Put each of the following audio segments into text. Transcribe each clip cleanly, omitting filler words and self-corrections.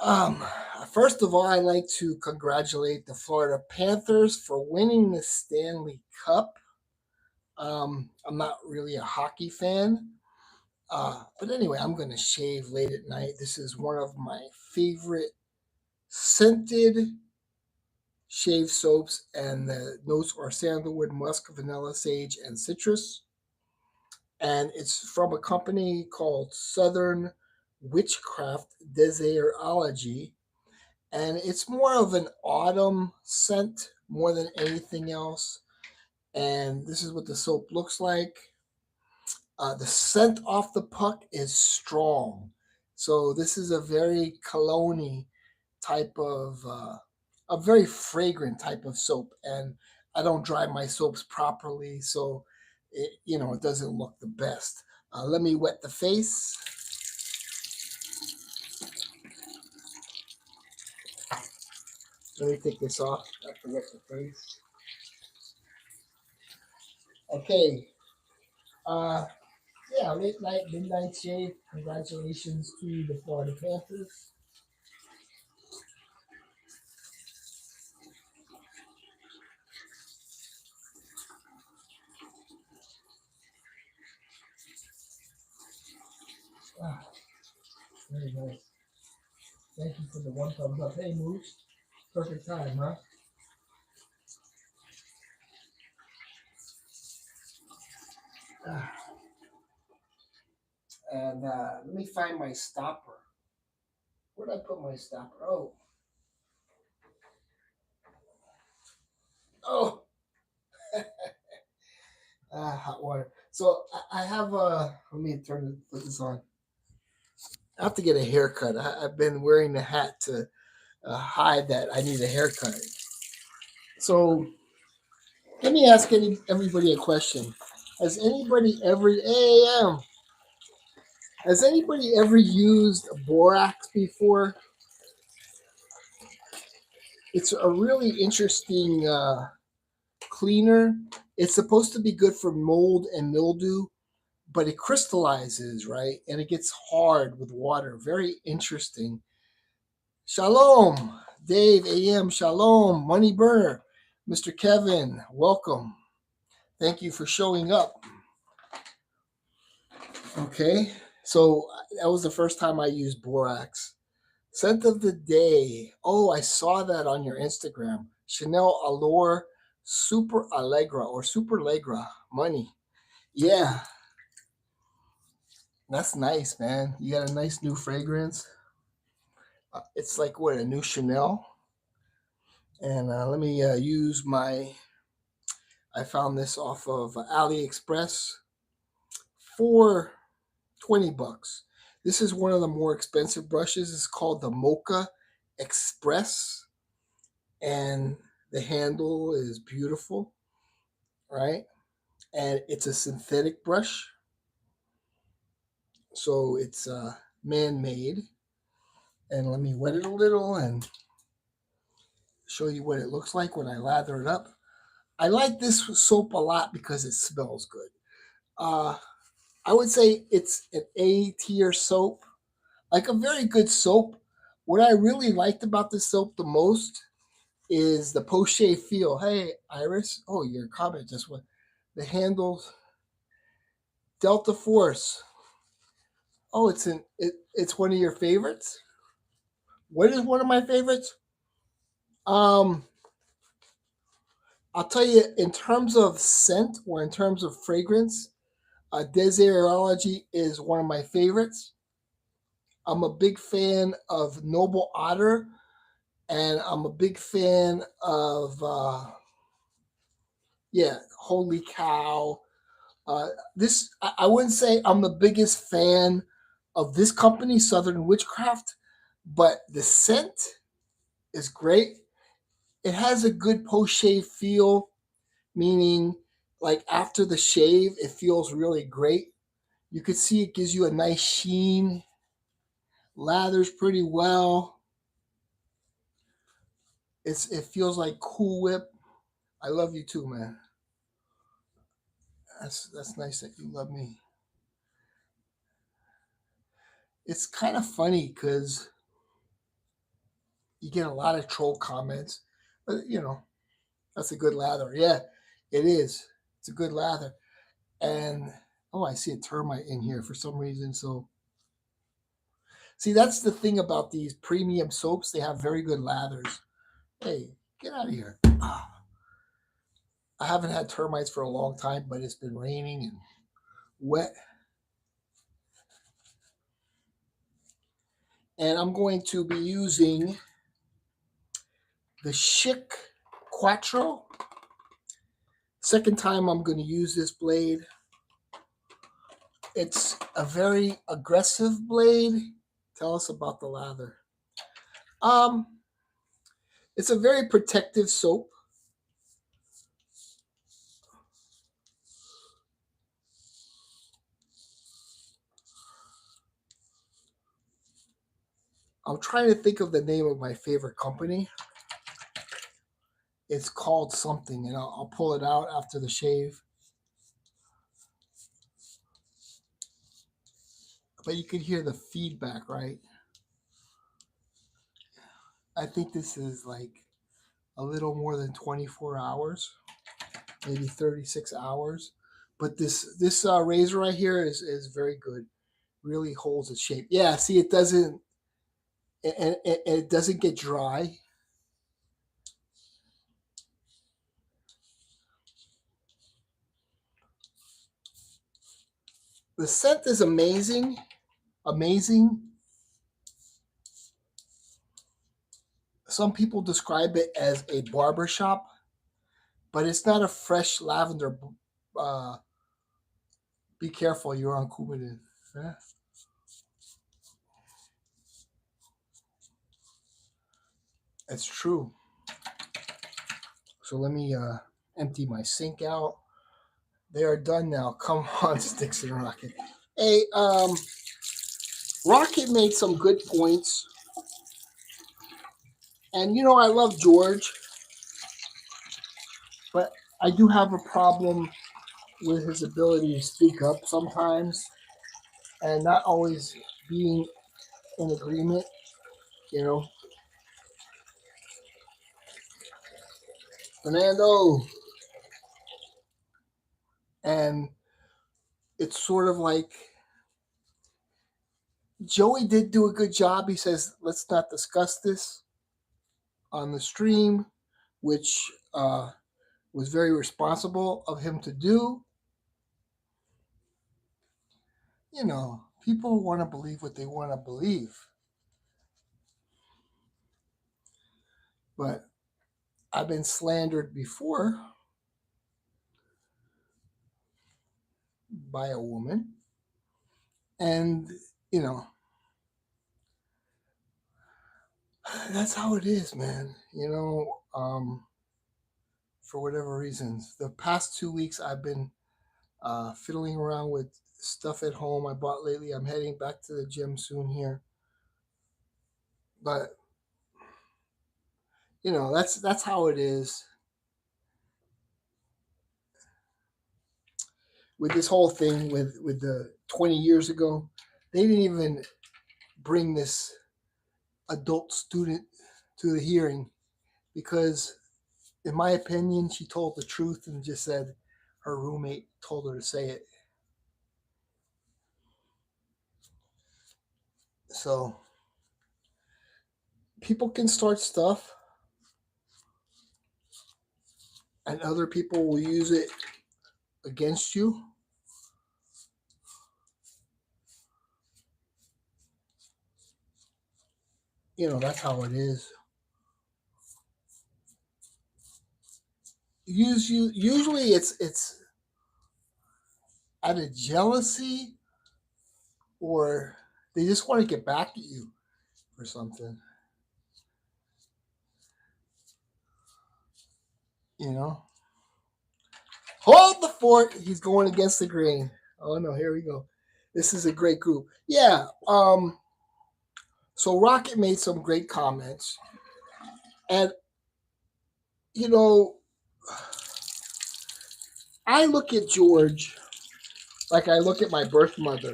Um, First of all, I'd like to congratulate the Florida Panthers for winning the Stanley Cup. I'm not really a hockey fan, but anyway, I'm going to shave late at night. This is one of my favorite scented shave soaps, and the notes are sandalwood, musk, vanilla, sage, and citrus. And it's from a company called Southern Witchcraft Desairology, and it's more of an autumn scent more than anything else. And this is what the soap looks like. The scent off the puck is strong, so this is a very cologne type of, a very fragrant type of soap. And I don't dry my soaps properly, so it doesn't look the best. Let me wet the face. Let me take this off. I have to wet the face. Okay. Uh, Yeah, late night, midnight shave. Congratulations to the Florida Panthers. Ah, very nice. Thank you for the one thumbs up. Hey, Moose. Perfect time, huh? Ah, and let me find my stopper. Where did I put my stopper? Oh, hot water. So I have a. Let me put this on. I have to get a haircut. I've been wearing the hat to hide that I need a haircut. So let me ask everybody a question. Has anybody ever has anybody ever used borax before? It's a really interesting cleaner. It's supposed to be good for mold and mildew, but it crystallizes, right? And it gets hard with water. Very interesting. Shalom, Dave AM. Shalom, Money Burner, Mr. Kevin. Welcome. Thank you for showing up. Okay, so that was the first time I used borax. Scent of the day. Oh, I saw that on your Instagram. Chanel Allure Super Allegra or Super Allegra Money. Yeah, that's nice, man. You got a nice new fragrance. It's like what, a new Chanel. And let me use my. I found this off of AliExpress for $20. This is one of the more expensive brushes. It's called the Mocha Express, and the handle is beautiful, right? And it's a synthetic brush, so it's man-made. And let me wet it a little and show you what it looks like when I lather it up. I like this soap a lot because it smells good. Uh, I would say it's an A tier soap, like a very good soap. What I really liked about this soap the most is the post shave feel. Hey, Iris. Oh, your comment just went. The handles, Delta Force. Oh, it's one of your favorites. What is one of my favorites? Um, I'll tell you, in terms of scent or in terms of fragrance, Desairology is one of my favorites. I'm a big fan of Noble Otter, and I'm a big fan of yeah, Holy Cow. This I wouldn't say I'm the biggest fan of this company, Southern Witchcraft, but the scent is great. It has a good post shave feel, meaning like after the shave, it feels really great. You could see it gives you a nice sheen, lathers pretty well. It feels like Cool Whip. I love you too, man. That's nice that you love me. It's kind of funny because you get a lot of troll comments, but you know, that's a good lather. Yeah, it is. It's a good lather. And oh, I see a termite in here for some reason. So see, that's the thing about these premium soaps. They have very good lathers. Hey, get out of here. I haven't had termites for a long time, but it's been raining and wet. And I'm going to be using the Schick Quattro. Second time I'm going to use this blade. It's a very aggressive blade. Tell us about the lather. Um, it's a very protective soap. I'm trying to think of the name of my favorite company. It's called something, and I'll pull it out after the shave. But you can hear the feedback, right? I think this is like a little more than 24 hours, maybe 36 hours. But this razor right here is very good. Really holds its shape. Yeah, see, it doesn't, and it doesn't get dry. The scent is amazing, amazing. Some people describe it as a barbershop, but it's not a fresh lavender. Uh, be careful, you're on Coumadin. Yeah. It's true. So let me empty my sink out. They are done now. Come on, Sticks and Rocket. Hey, Rocket made some good points. And you know, I love George, but I do have a problem with his ability to speak up sometimes and not always being in agreement, you know. Fernando. And it's sort of like Joey did do a good job. He says, let's not discuss this on the stream, which was very responsible of him to do. You know, people want to believe what they want to believe. But I've been slandered before by a woman. And, you know, that's how it is, man. You know, for whatever reasons. The past 2 weeks, I've been fiddling around with stuff at home I bought lately. I'm heading back to the gym soon here. But, you know, that's how it is. With this whole thing with the 20 years ago, they didn't even bring this adult student to the hearing because, in my opinion, she told the truth and just said her roommate told her to say it. So people can start stuff and other people will use it against you. You know, that's how it is. Usually it's out of jealousy or they just want to get back at you for something. You know? Hold the fort. He's going against the grain. Oh no, here we go. This is a great group. Yeah. So Rocket made some great comments. And you know, I look at George like I look at my birth mother.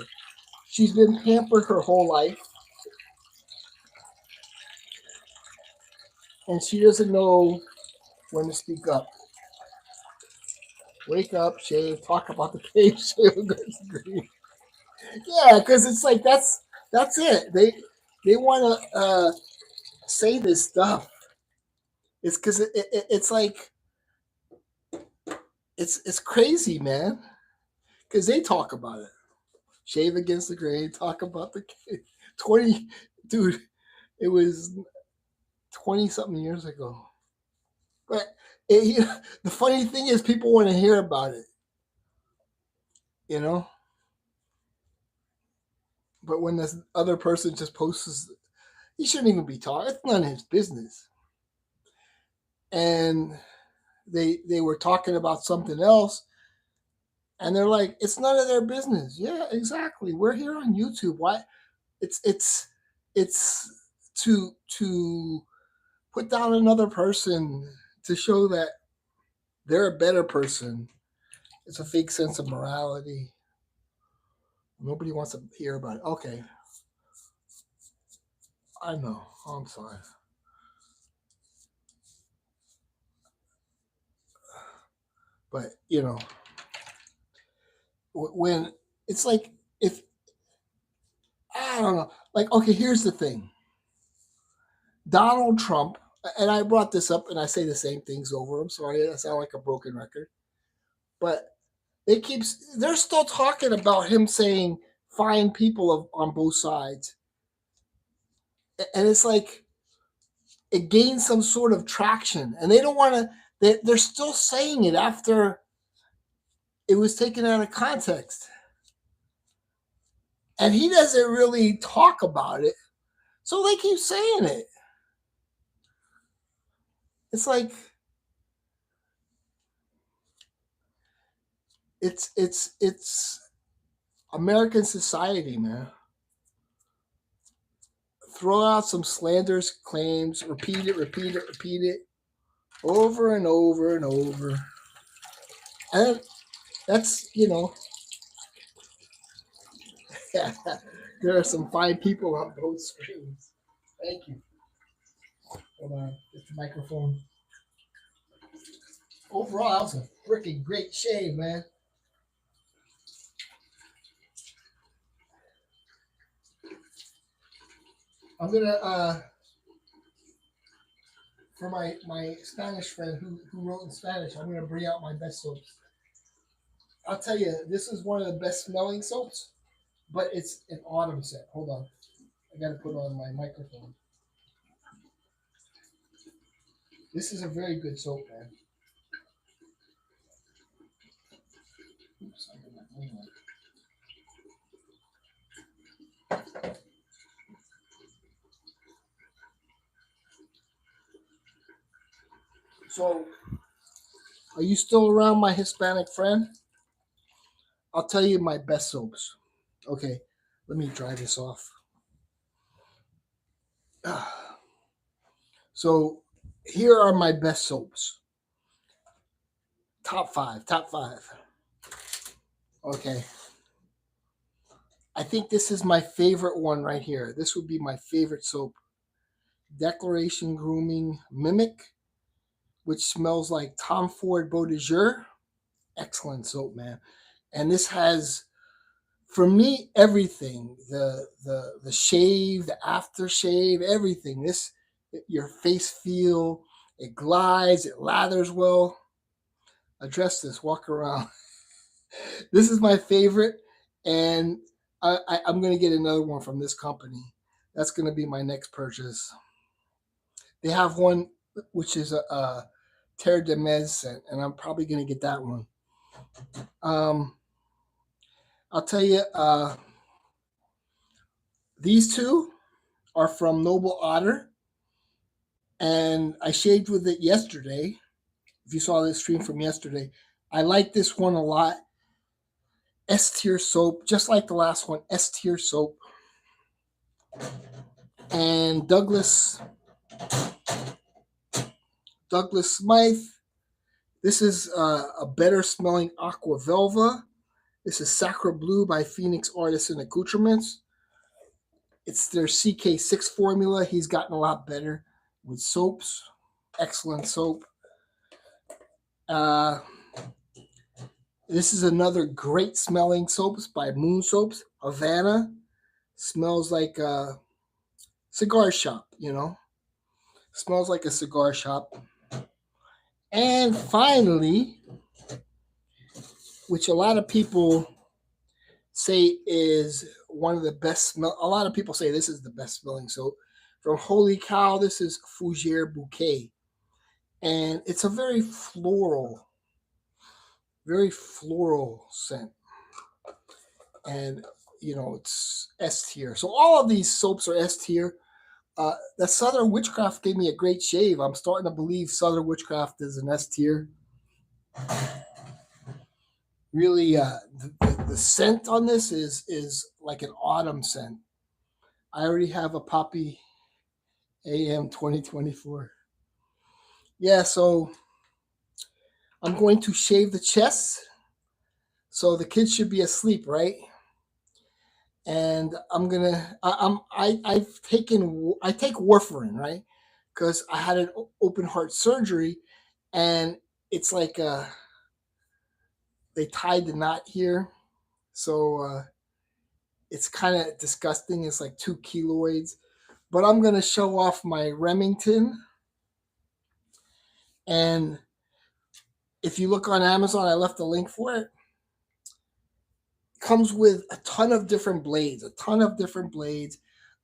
She's been pampered her whole life. and she doesn't know when to speak up. Wake up, shave, talk about the cave, shave, agree. Yeah, because it's like that's it. They want to say this stuff. It's because it's like it's crazy, man. Because they talk about it. Shave against the grain. Talk about the 20, dude. It was 20 something years ago. But the funny thing is, people want to hear about it. You know. But when this other person just posts, he shouldn't even be talking. It's none of his business. And they were talking about something else, and they're like, it's none of their business. Yeah, exactly. We're here on YouTube. Why? It's to put down another person, to show that they're a better person. It's a fake sense of morality. Nobody wants to hear about it. Okay, I know. Oh, I'm sorry. But when it's like, if I don't know, like, okay, here's the thing. Donald Trump, and I brought this up, and I say the same things over. I'm sorry, I sound like a broken record, but they're still talking about him saying fine people on both sides, and it's like it gains some sort of traction, and they don't want to. They're still saying it after it was taken out of context, and he doesn't really talk about it, so they keep saying it. It's like it's American society, man. Throw out some slanderous claims, repeat it over and over and over. And that's, yeah, there are some fine people on both screens. Thank you. Hold on, it's the microphone. Overall, that was a freaking great shave, man. I'm gonna for my Spanish friend who wrote in Spanish, I'm gonna bring out my best soaps. I'll tell you, this is one of the best smelling soaps, but it's an autumn scent. Hold on, I gotta put on my microphone. This is a very good soap, man. Oops, I'm gonna, So, are you still around, my Hispanic friend? I'll tell you my best soaps. Okay, let me dry this off. So, here are my best soaps. Top five, top five. Okay. I think this is my favorite one right here. This would be my favorite soap. Declaration Grooming Mimic, which smells like Tom Ford Lavender. Excellent soap, man. And this has, for me, everything: the shave, the aftershave, everything. This, your face feel, it glides, it lathers well. Address this, walk around. This is my favorite, and I'm going to get another one from this company. That's going to be my next purchase. They have one which is a Terre de Mes scent, and I'm probably going to get that one. Um, I'll tell you, these two are from Noble Otter, and I shaved with it yesterday. If you saw this stream from yesterday, I like this one a lot. S tier soap, just like the last one. S tier soap, and Douglas Smythe. This is a better smelling Aqua Velva. This is Sacra Blue by Phoenix Artisan Accoutrements. It's their CK6 formula. He's gotten a lot better with soaps. Excellent soap. Uh, this is another great smelling soaps by Moon Soaps. Havana. Smells like a cigar shop, you know. Smells like a cigar shop. And finally, which a lot of people say is one of the best smell. A lot of people say this is the best smelling soap. From Holy Cow, this is Fougere Bouquet. And it's a very floral scent. And, you know, it's S tier. So all of these soaps are S tier. The Southern Witchcraft gave me a great shave. I'm starting to believe Southern Witchcraft is an S tier. Really, the scent on this is like an autumn scent. I already have a Poppy AM 2024. Yeah, so I'm going to shave the chest. So the kids should be asleep, right? And I take warfarin, right? Because I had an open heart surgery, and it's like they tied the knot here, so it's kind of disgusting. It's like 2 keloids, but I'm gonna show off my Remington. And if you look on Amazon, I left a link for it. Comes with a ton of different blades,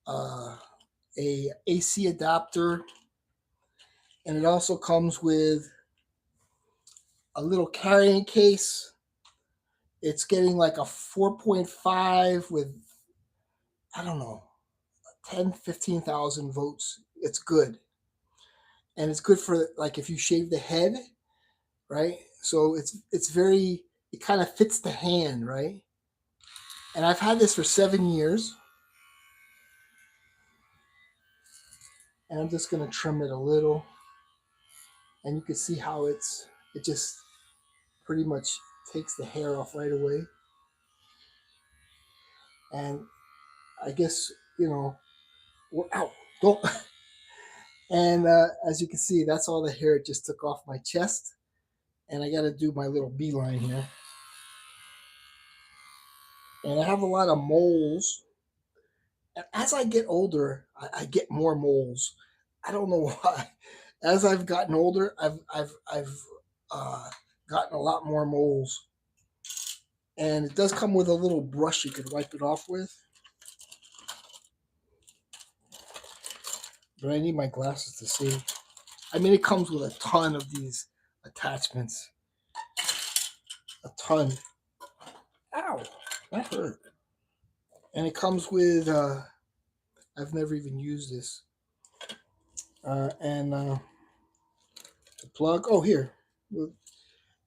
uh, a AC adapter, and it also comes with a little carrying case. It's getting like a 4.5 with, I don't know, 10, 15,000 votes. It's good. And it's good for like if you shave the head, right? So it's very, it kind of fits the hand, right? And I've had this for 7 years. And I'm just gonna trim it a little. And you can see how it just pretty much takes the hair off right away. And I guess, you know, ow, don't. And as you can see, that's all the hair it just took off my chest. And I got to do my little beeline here. And I have a lot of moles. And as I get older, I get more moles. I don't know why. As I've gotten older, I've uh, gotten a lot more moles. And it does come with a little brush you could wipe it off with. But I need my glasses to see. I mean, it comes with a ton of these attachments. A ton. Ow, that hurt. And it comes with, I've never even used this. And the plug, oh, here. And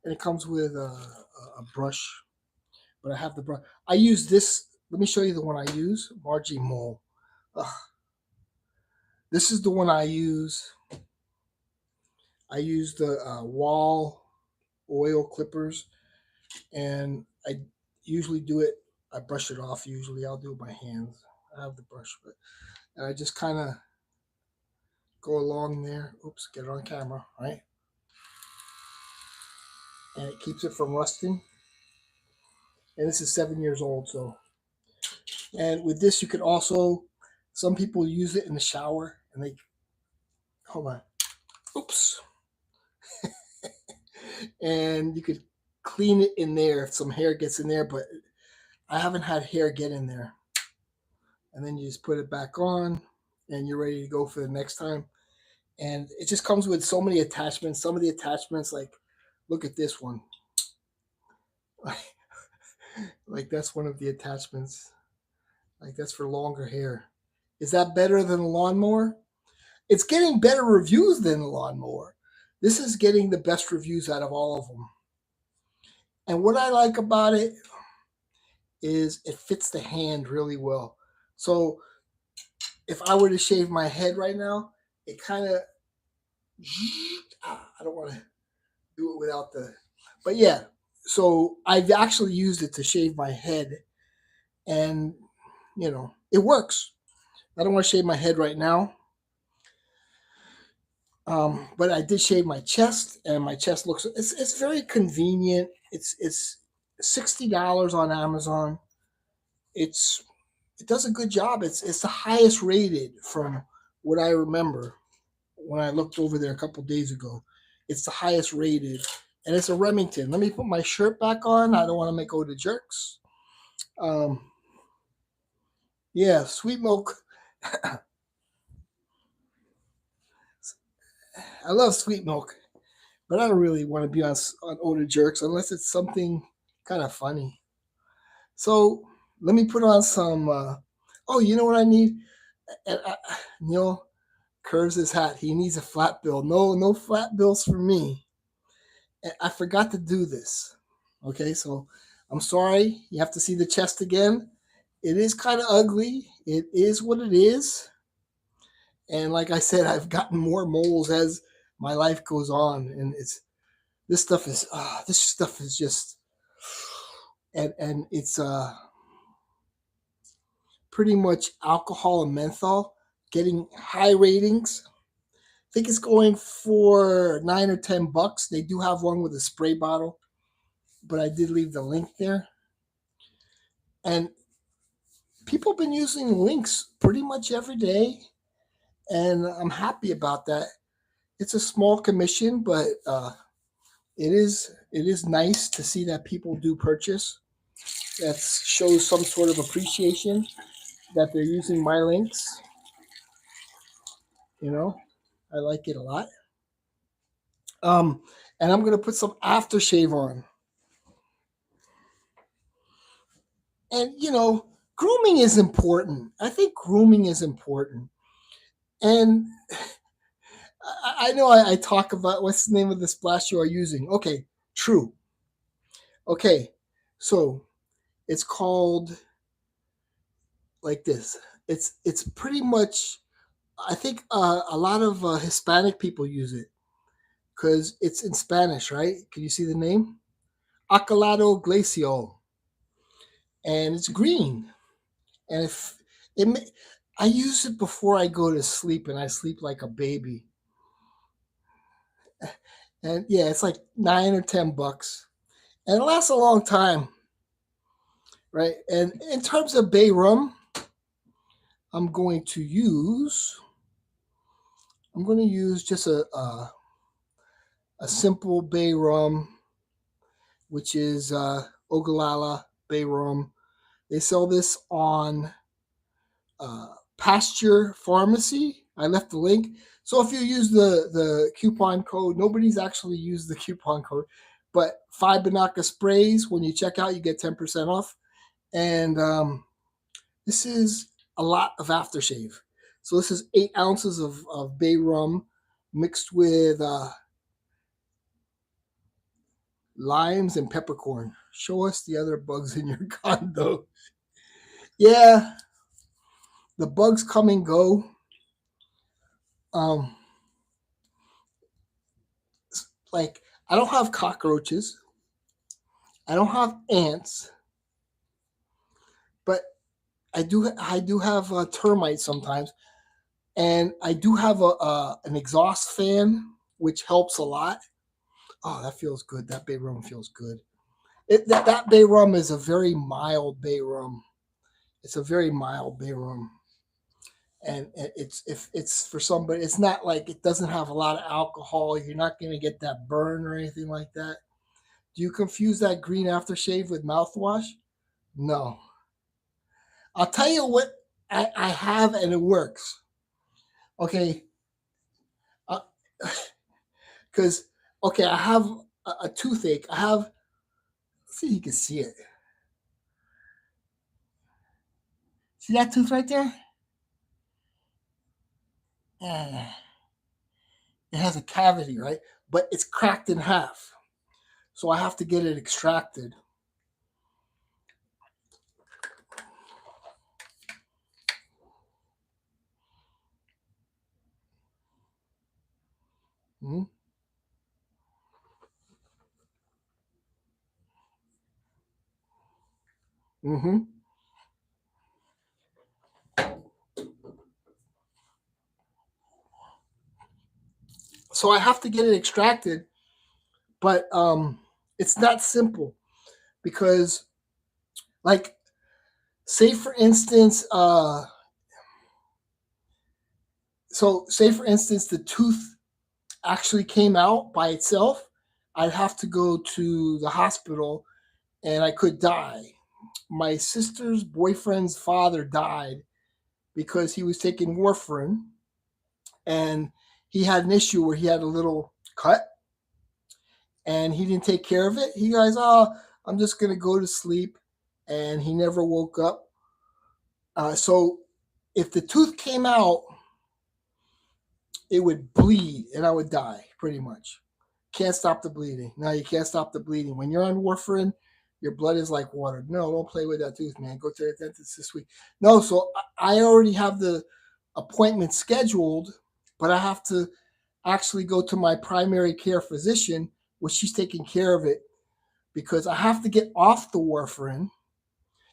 it comes with a brush. But I have the brush. I use this. Let me show you the one I use. Margie Mole. Ugh. This is the one I use. I use the wall oil clippers, and I usually do it. I brush it off. Usually, I'll do it with my hands. I have the brush, but and I just kind of go along there. Oops, get it on camera, right? And it keeps it from rusting. And this is 7 years old, so. And with this, you could also. Some people use it in the shower, and they. Hold on. Oops. And you could clean it in there if some hair gets in there, but I haven't had hair get in there. And then you just put it back on, and you're ready to go for the next time. And it just comes with so many attachments. Some of the attachments, like, look at this one. Like that's one of the attachments. Like that's for longer hair. Is that better than a lawnmower? It's getting better reviews than the lawnmower. This is getting the best reviews out of all of them. And what I like about it is it fits the hand really well. So if I were to shave my head right now, it kind of, I don't want to do it without the, but yeah. So I've actually used it to shave my head, and you know, it works. I don't want to shave my head right now. But I did shave my chest, and my chest looks it's very convenient. It's $60 on Amazon. It's it does a good job. It's the highest rated from what I remember when I looked over there a couple days ago. It's the highest rated, and it's a Remington. Let me put my shirt back on. I don't want to make all the jerks. Um, yeah, sweet milk. I love sweet milk, but I don't really want to be on older jerks unless it's something kind of funny. So let me put on some. Oh, you know what I need? Neil curves his hat. He needs a flat bill. No, no flat bills for me. And I forgot to do this. Okay, so I'm sorry. You have to see the chest again. It is kind of ugly. It is what it is. And like I said, I've gotten more moles as my life goes on, and it's this stuff is just and it's pretty much alcohol and menthol, getting high ratings. I think it's going for $9 or $10. They do have one with a spray bottle, but I did leave the link there. And people have been using links pretty much every day, and I'm happy about that. It's a small commission, but it is nice to see that people do purchase. That shows some sort of appreciation that they're using my links. You know, I like it a lot. Um, and I'm gonna put some aftershave on. And grooming is important. I think grooming is important. And I know I talk about what's the name of the splash you are using. Okay, true. Okay, so it's called like this. It's pretty much. I think a lot of Hispanic people use it because it's in Spanish, right? Can you see the name? Acalado Glacial, and it's green. And if it, I use it before I go to sleep, and I sleep like a baby. And yeah, it's like $9 or $10, and it lasts a long time, right? And in terms of bay rum, I'm going to use just a simple bay rum, which is Ogallala Bay Rum. They sell this on Pasture Pharmacy. I left the link. So if you use the coupon code, nobody's actually used the coupon code, but 5 Binaca sprays, when you check out, you get 10% off. And this is a lot of aftershave. So this is 8 ounces of bay rum mixed with limes and peppercorn. Show us the other bugs in your condo. Yeah, the bugs come and go. Um, like I don't have cockroaches. I don't have ants, but I do have termites sometimes, and I do have an exhaust fan, which helps a lot. Oh, that feels good. That bay rum feels good. That bay rum is a very mild bay rum. It's a very mild bay rum, and it's if it's for somebody, it's not like it doesn't have a lot of alcohol. You're not going to get that burn or anything like that. Do you confuse that green aftershave with mouthwash? No. I'll tell you what I have, and it works. Okay, because okay, I have a toothache. I have. Let's see if you can see it. See that tooth right there? Yeah, it has a cavity, right? But it's cracked in half, so I have to get it extracted. Mm-hmm. Mm-hmm. So I have to get it extracted, but it's not simple because, like, say for instance, say for instance, the tooth actually came out by itself, I'd have to go to the hospital and I could die. My sister's boyfriend's father died because he was taking warfarin, and he had an issue where he had a little cut and he didn't take care of it. He goes, "Oh, I'm just going to go to sleep." And he never woke up. So if the tooth came out, it would bleed and I would die pretty much. Can't stop the bleeding. No, you can't stop the bleeding. When you're on warfarin, your blood is like water. No, don't play with that tooth, man. Go to the dentist this week. No, so I already have the appointment scheduled, but I have to actually go to my primary care physician, which she's taking care of it, because I have to get off the warfarin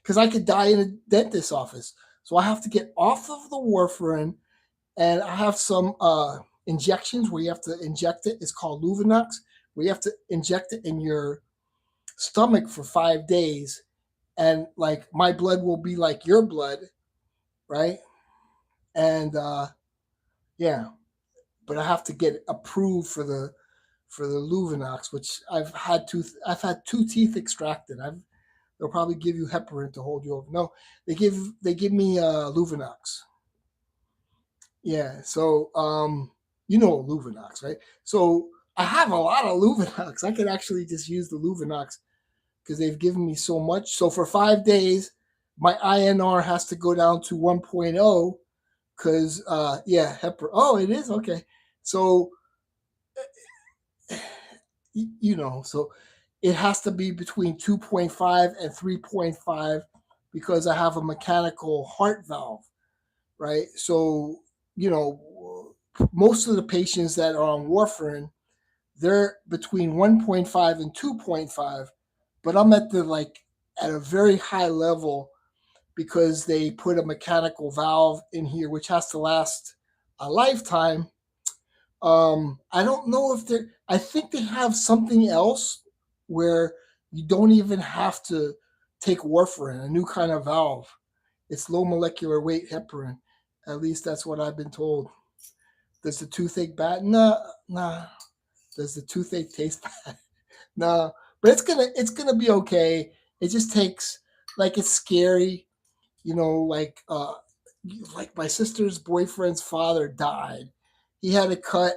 because I could die in a dentist's office. So I have to get off of the warfarin, and I have some injections where you have to inject it. It's called Luvenox, where you have to inject it in your stomach for 5 days, and like my blood will be like your blood, right? And yeah, but I have to get approved for the Luvenox, which I've had two teeth extracted. They'll probably give you heparin to hold you over. No, they give me Luvenox. Yeah, so you know Luvenox, right? So I have a lot of Luvenox. I could actually just use the Luvenox because they've given me so much. So for 5 days, my INR has to go down to 1.0 because yeah, heparin. Oh, it is okay. So you know, so it has to be between 2.5 and 3.5 because I have a mechanical heart valve, right? So, you know, most of the patients that are on warfarin, they're between 1.5 and 2.5, but I'm at the like at a very high level because they put a mechanical valve in here which has to last a lifetime. I don't know if they I think they have something else where you don't even have to take warfarin, a new kind of valve. It's low molecular weight heparin. At least that's what I've been told. Does the toothache bad? Nah, nah. Does the toothache taste bad? Nah. But it's gonna be okay. It just takes, like, it's scary, you know, like my sister's boyfriend's father died. He had a cut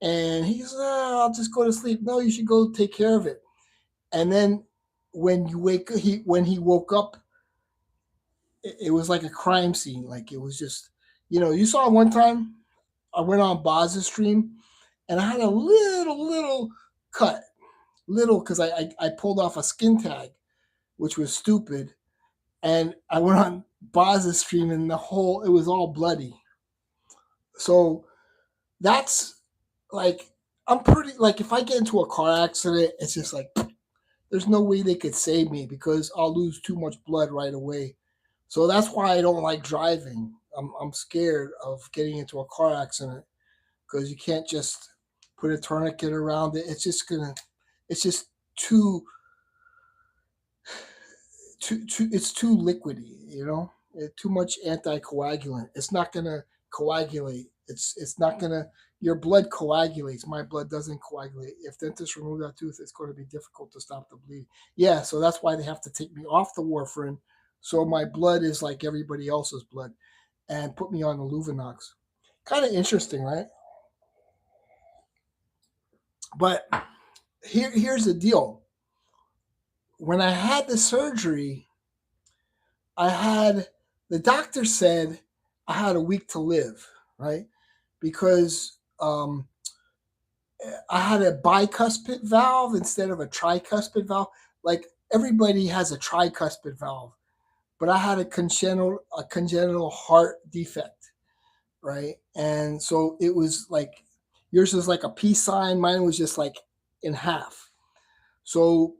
and he says, "Oh, I'll just go to sleep." No, you should go take care of it. And then when he woke up, it was like a crime scene. Like, it was just, you saw one time I went on Boz's stream and I had a little cut, little, because I pulled off a skin tag, which was stupid. And I went on Boz's stream and it was all bloody. So that's like, I'm pretty, like, if I get into a car accident, it's just like, there's no way they could save me because I'll lose too much blood right away. So that's why I don't like driving. I'm scared of getting into a car accident because you can't just put a tourniquet around it. It's just too, it's too liquidy, too much anticoagulant. It's not gonna coagulate. It's not gonna. Your blood coagulates. My blood doesn't coagulate. If dentists remove that tooth, it's going to be difficult to stop the bleeding. Yeah, so that's why they have to take me off the warfarin, so my blood is like everybody else's blood, and put me on the Luvenox. Kind of interesting, right? But here's the deal. When I had the surgery, I had the doctor said I had a week to live, right? Because I had a bicuspid valve instead of a tricuspid valve. Like, everybody has a tricuspid valve, but I had a congenital heart defect, right? And so it was like yours was like a peace sign, mine was just like in half. So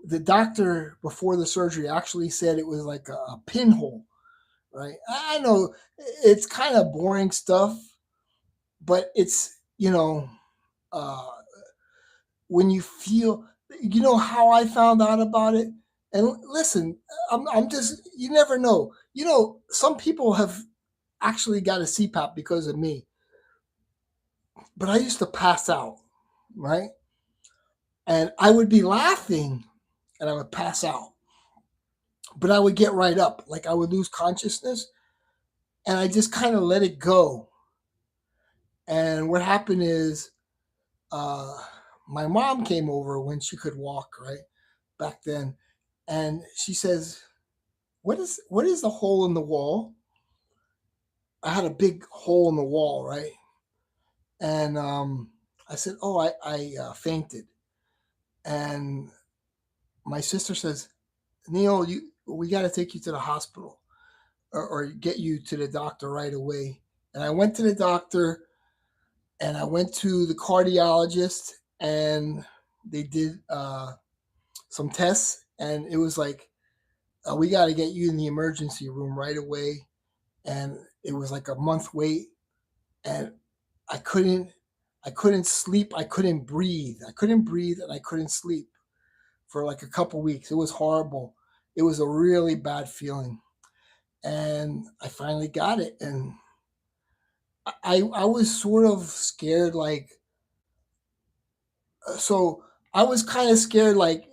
the doctor before the surgery actually said it was like a pinhole, right? I know it's kind of boring stuff, but you know, uh, when you feel, how I found out about it. And listen, I'm just, you never know. Some people have actually got a CPAP because of me, but I used to pass out, right? And I would be laughing and I would pass out, but I would get right up. Like I would lose consciousness and I just kind of let it go. And what happened is, uh, my mom came over when she could walk, right? Back then. And she says, what is the hole in the wall? I had a big hole in the wall, right? And I said, oh, I fainted. And my sister says, Neil, we got to take you to the hospital, or get you to the doctor right away. And I went to the doctor and I went to the cardiologist and they did some tests and it was like, we got to get you in the emergency room right away. And it was like a month wait. And I couldn't I couldn't sleep. I couldn't breathe. I couldn't breathe and I couldn't sleep for like a couple weeks. It was horrible. It was a really bad feeling. And I finally got it. And I was sort of scared, like, so I was kind of scared, like,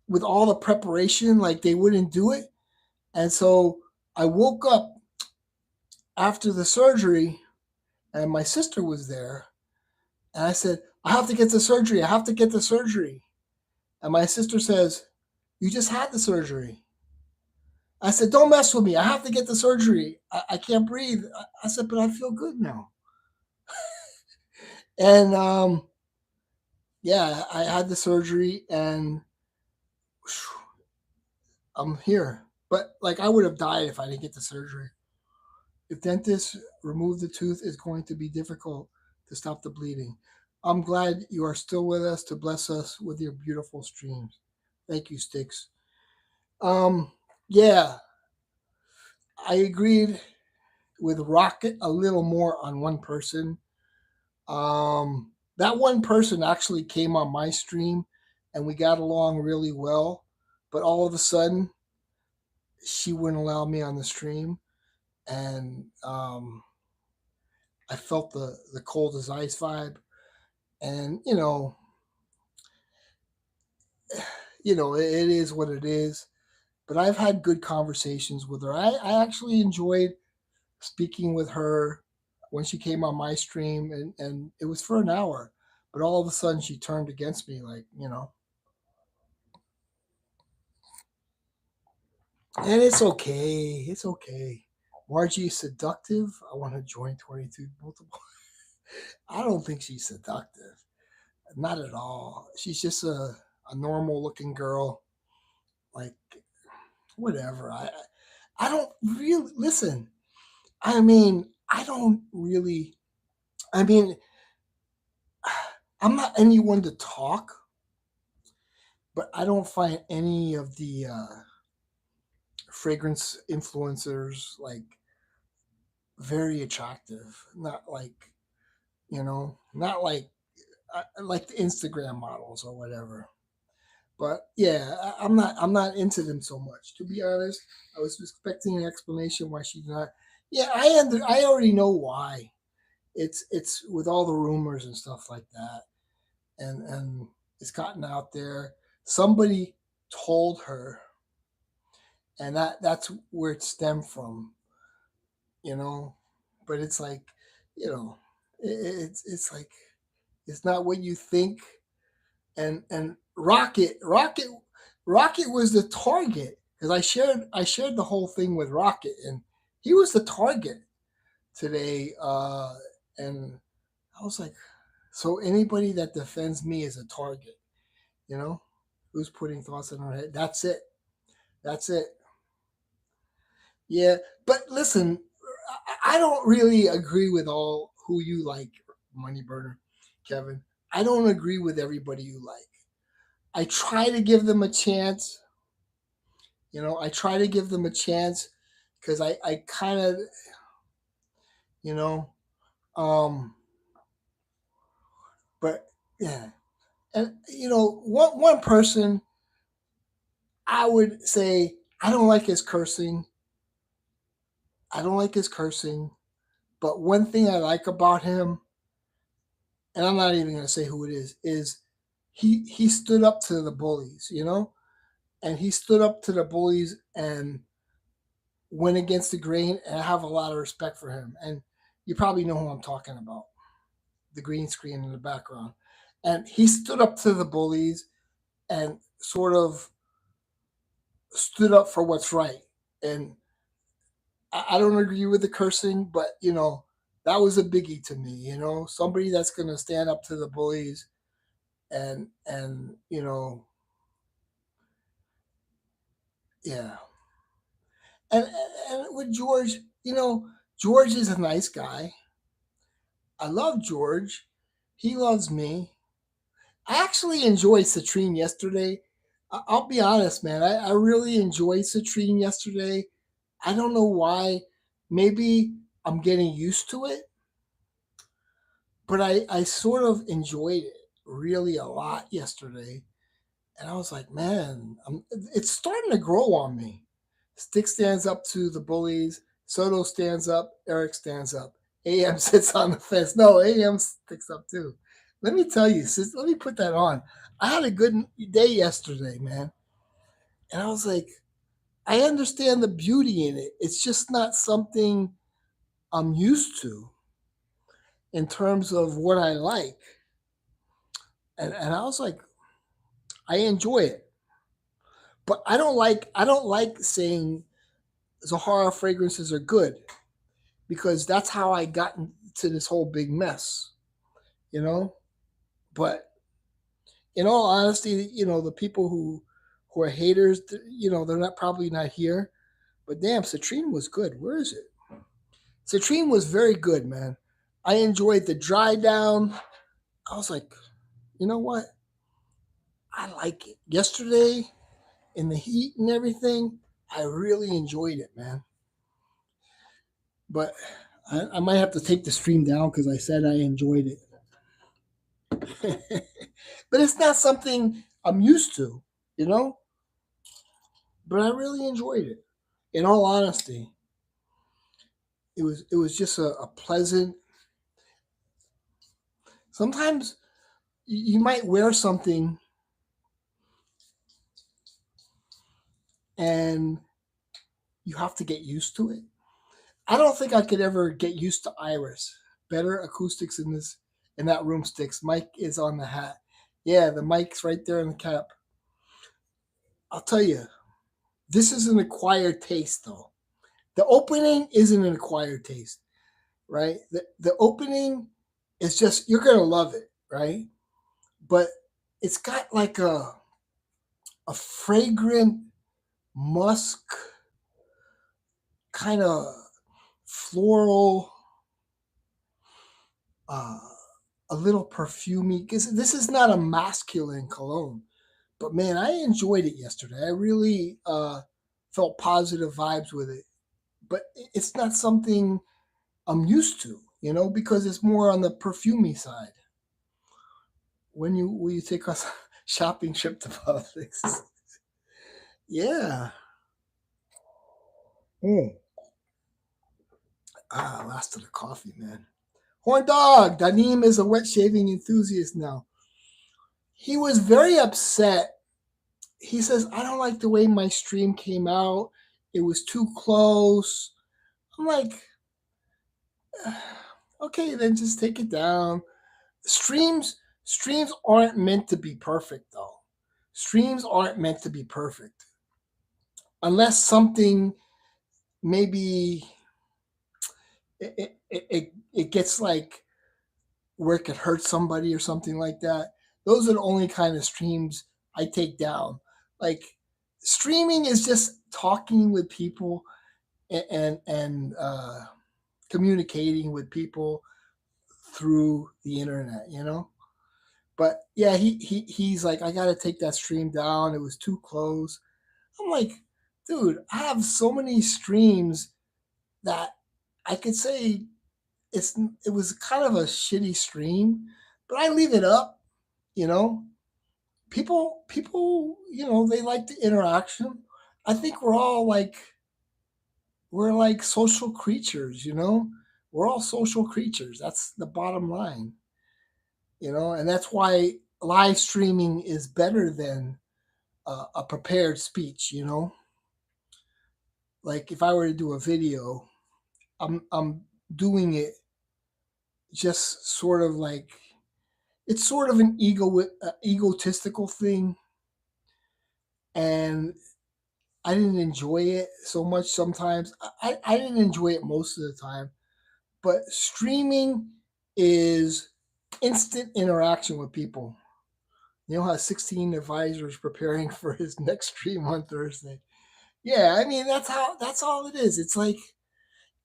with all the preparation, like they wouldn't do it. And so I woke up after the surgery and my sister was there. And I said, I have to get the surgery. I have to get the surgery. And my sister says, you just had the surgery. I said, don't mess with me. I have to get the surgery. I can't breathe. I said, but I feel good now. And yeah, I had the surgery and whew, I'm here. But like I would have died if I didn't get the surgery. If dentists remove the tooth, it's going to be difficult to stop the bleeding. I'm glad you are still with us to bless us with your beautiful streams. Thank you, Sticks. Um, yeah, I agreed with Rocket a little more on one person. That one person actually came on my stream and we got along really well, but all of a sudden she wouldn't allow me on the stream, and I felt the cold as ice vibe, and it is what it is. But I've had good conversations with her. I actually enjoyed speaking with her when she came on my stream, and it was for an hour. But all of a sudden, she turned against me, like, and it's okay. It's okay. Margie is seductive. I want to join 22 multiple. I don't think she's seductive. Not at all. She's just a normal looking girl. Like, whatever. I don't really listen. I mean, I don't really. I mean, I'm not anyone to talk, but I don't find any of the fragrance influencers like very attractive. Not like, not like the Instagram models or whatever. But yeah, I'm not into them so much. To be honest, I was expecting an explanation why she's not. Yeah, I already know why. It's with all the rumors and stuff like that, and it's gotten out there. Somebody told her, and that's where it stemmed from. You know, but it's like, you know, it's like it's not what you think. And Rocket was the target because I shared the whole thing with Rocket, and he was the target today. And I was like, so anybody that defends me is a target, you know? Who's putting thoughts in our head? That's it. That's it. Yeah, but listen, I don't really agree with all who you like, Money Burner, Kevin. I don't agree with everybody you like. I try to give them a chance. I try to give them a chance because I kind of, you know, um, But yeah, and one person I would say I don't like his cursing. I don't like his cursing. But one thing I like about him, and I'm not even going to say who it is he stood up to the bullies, and he stood up to the bullies and went against the grain. And I have a lot of respect for him. And you probably know who I'm talking about, the green screen in the background. And he stood up to the bullies and sort of stood up for what's right. And I don't agree with the cursing, but that was a biggie to me. Somebody that's going to stand up to the bullies and yeah. And with George, George is a nice guy. I love George. He loves me. I actually enjoyed Citrine yesterday. I'll be honest, man. I really enjoyed Citrine yesterday. I don't know why. Maybe I'm getting used to it, but I sort of enjoyed it really a lot yesterday. And I was like, man, it's starting to grow on me. Stick stands up to the bullies. Soto stands up. Eric stands up. AM sits on the fence. No, AM sticks up too. Let me tell you, sis, let me put that on. I had a good day yesterday, man. And I was like, I understand the beauty in it. It's just not something I'm used to in terms of what I like. And I was like, I enjoy it. But I don't like saying Zahara fragrances are good because that's how I got into this whole big mess, you know? But in all honesty, the people who are haters, they're not probably not here. But damn, Citrine was good. Where is it? Citrine was very good, man. I enjoyed the dry down. I was like, you know what? I like it. Yesterday, in the heat and everything, I really enjoyed it, man. But I might have to take the stream down because I said I enjoyed it. But it's not something I'm used to, you know? But I really enjoyed it. In all honesty, it was just a pleasant. Sometimes you might wear something and you have to get used to it. I don't think I could ever get used to Iris. Better acoustics in that room sticks. Mike is on the hat. Yeah, the mic's right there in the cap. I'll tell you, this is an acquired taste though. The opening isn't an acquired taste, right? The opening is just you're gonna love it, right? But it's got like a fragrant musk kind of floral, uh, a little perfumey. Because this is not a masculine cologne, but man, I enjoyed it yesterday. I really felt positive vibes with it. But it's not something I'm used to, because it's more on the perfumey side. When you will you take us shopping trip to politics? Yeah. Mm. Last of the coffee, man. Horn dog. Danim is a wet shaving enthusiast now. He was very upset. He says, I don't like the way my stream came out. It was too close. I'm like, okay, then just take it down. Streams aren't meant to be perfect though. Streams aren't meant to be perfect. Unless something maybe it gets like where it could hurt somebody or something like that. Those are the only kind of streams I take down. Like streaming is just talking with people and communicating with people through the internet. But yeah, he's like, I gotta take that stream down. It was too close. I'm like, dude, I have so many streams that I could say it was kind of a shitty stream, but I leave it up. You know, people, they like the interaction. I think we're like social creatures. We're all social creatures. That's the bottom line. And that's why live streaming is better than a prepared speech. Like if I were to do a video, I'm doing it just sort of like it's sort of an egotistical thing, and I didn't enjoy it so much sometimes. I didn't enjoy it most of the time, but streaming is instant interaction with people. How 16 advisors preparing for his next stream on Thursday. Yeah, I mean that's all it is. It's like,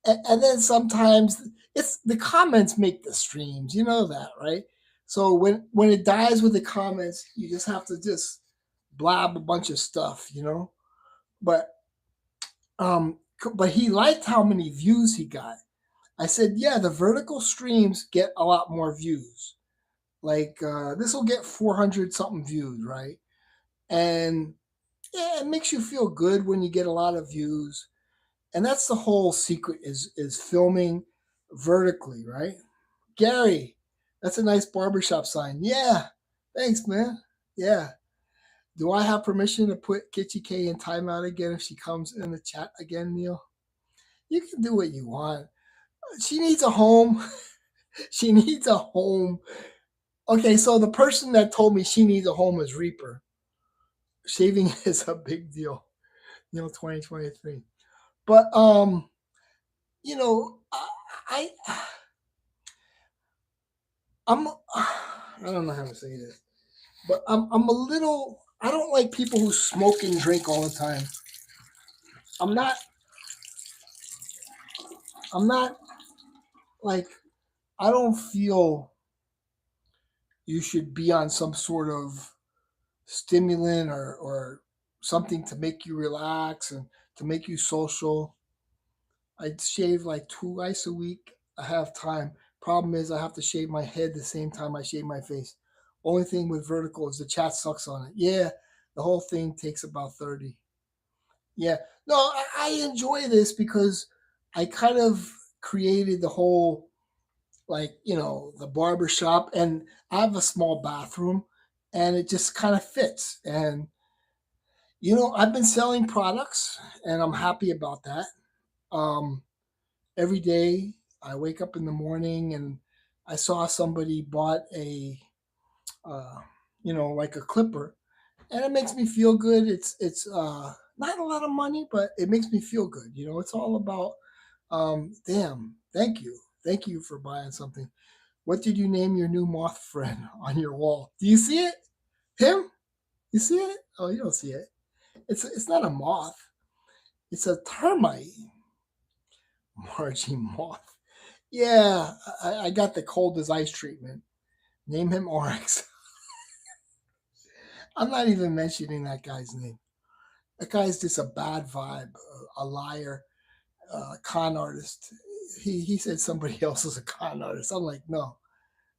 and then sometimes it's the comments make the streams. You know that, right? So when it dies with the comments, you just have to just blab a bunch of stuff. But um, but he liked how many views he got. I said, yeah, the vertical streams get a lot more views. Like this will get 400 something views, right? And yeah, it makes you feel good when you get a lot of views. And that's the whole secret is filming vertically, right? Gary, that's a nice barbershop sign. Yeah. Thanks, man. Yeah. Do I have permission to put Kitchi K in timeout again if she comes in the chat again, Neil? You can do what you want. She needs a home. She needs a home. Okay, so the person that told me she needs a home is Reaper. Shaving is a big deal. 2023. But I I'm I don't know how to say this, but I'm a little. I don't like people who smoke and drink all the time. I'm not. I'm not like. I don't feel you should be on some sort of stimulant or something to make you relax and to make you social. I shave like twice a week. I have time. Problem is, I have to shave my head the same time I shave my face. Only thing with vertical is the chat sucks on it. Yeah, the whole thing takes about 30. Yeah. No, I enjoy this because I kind of created the whole, like, the barber shop, and I have a small bathroom, and it just kind of fits. And, I've been selling products, and I'm happy about that. Um, every day I wake up in the morning and I saw somebody bought uh, like a clipper, and it makes me feel good. It's not a lot of money, but it makes me feel good. It's all about damn. Thank you for buying something. What did you name your new moth friend on your wall? Do you see it? Him? You see it? Oh, you don't see it. It's not a moth. It's a termite. Margie Moth. Yeah, I got the cold as ice treatment. Name him Oryx. I'm not even mentioning that guy's name. That guy's just a bad vibe, a liar, a con artist. He said somebody else is a con artist. I'm like, no,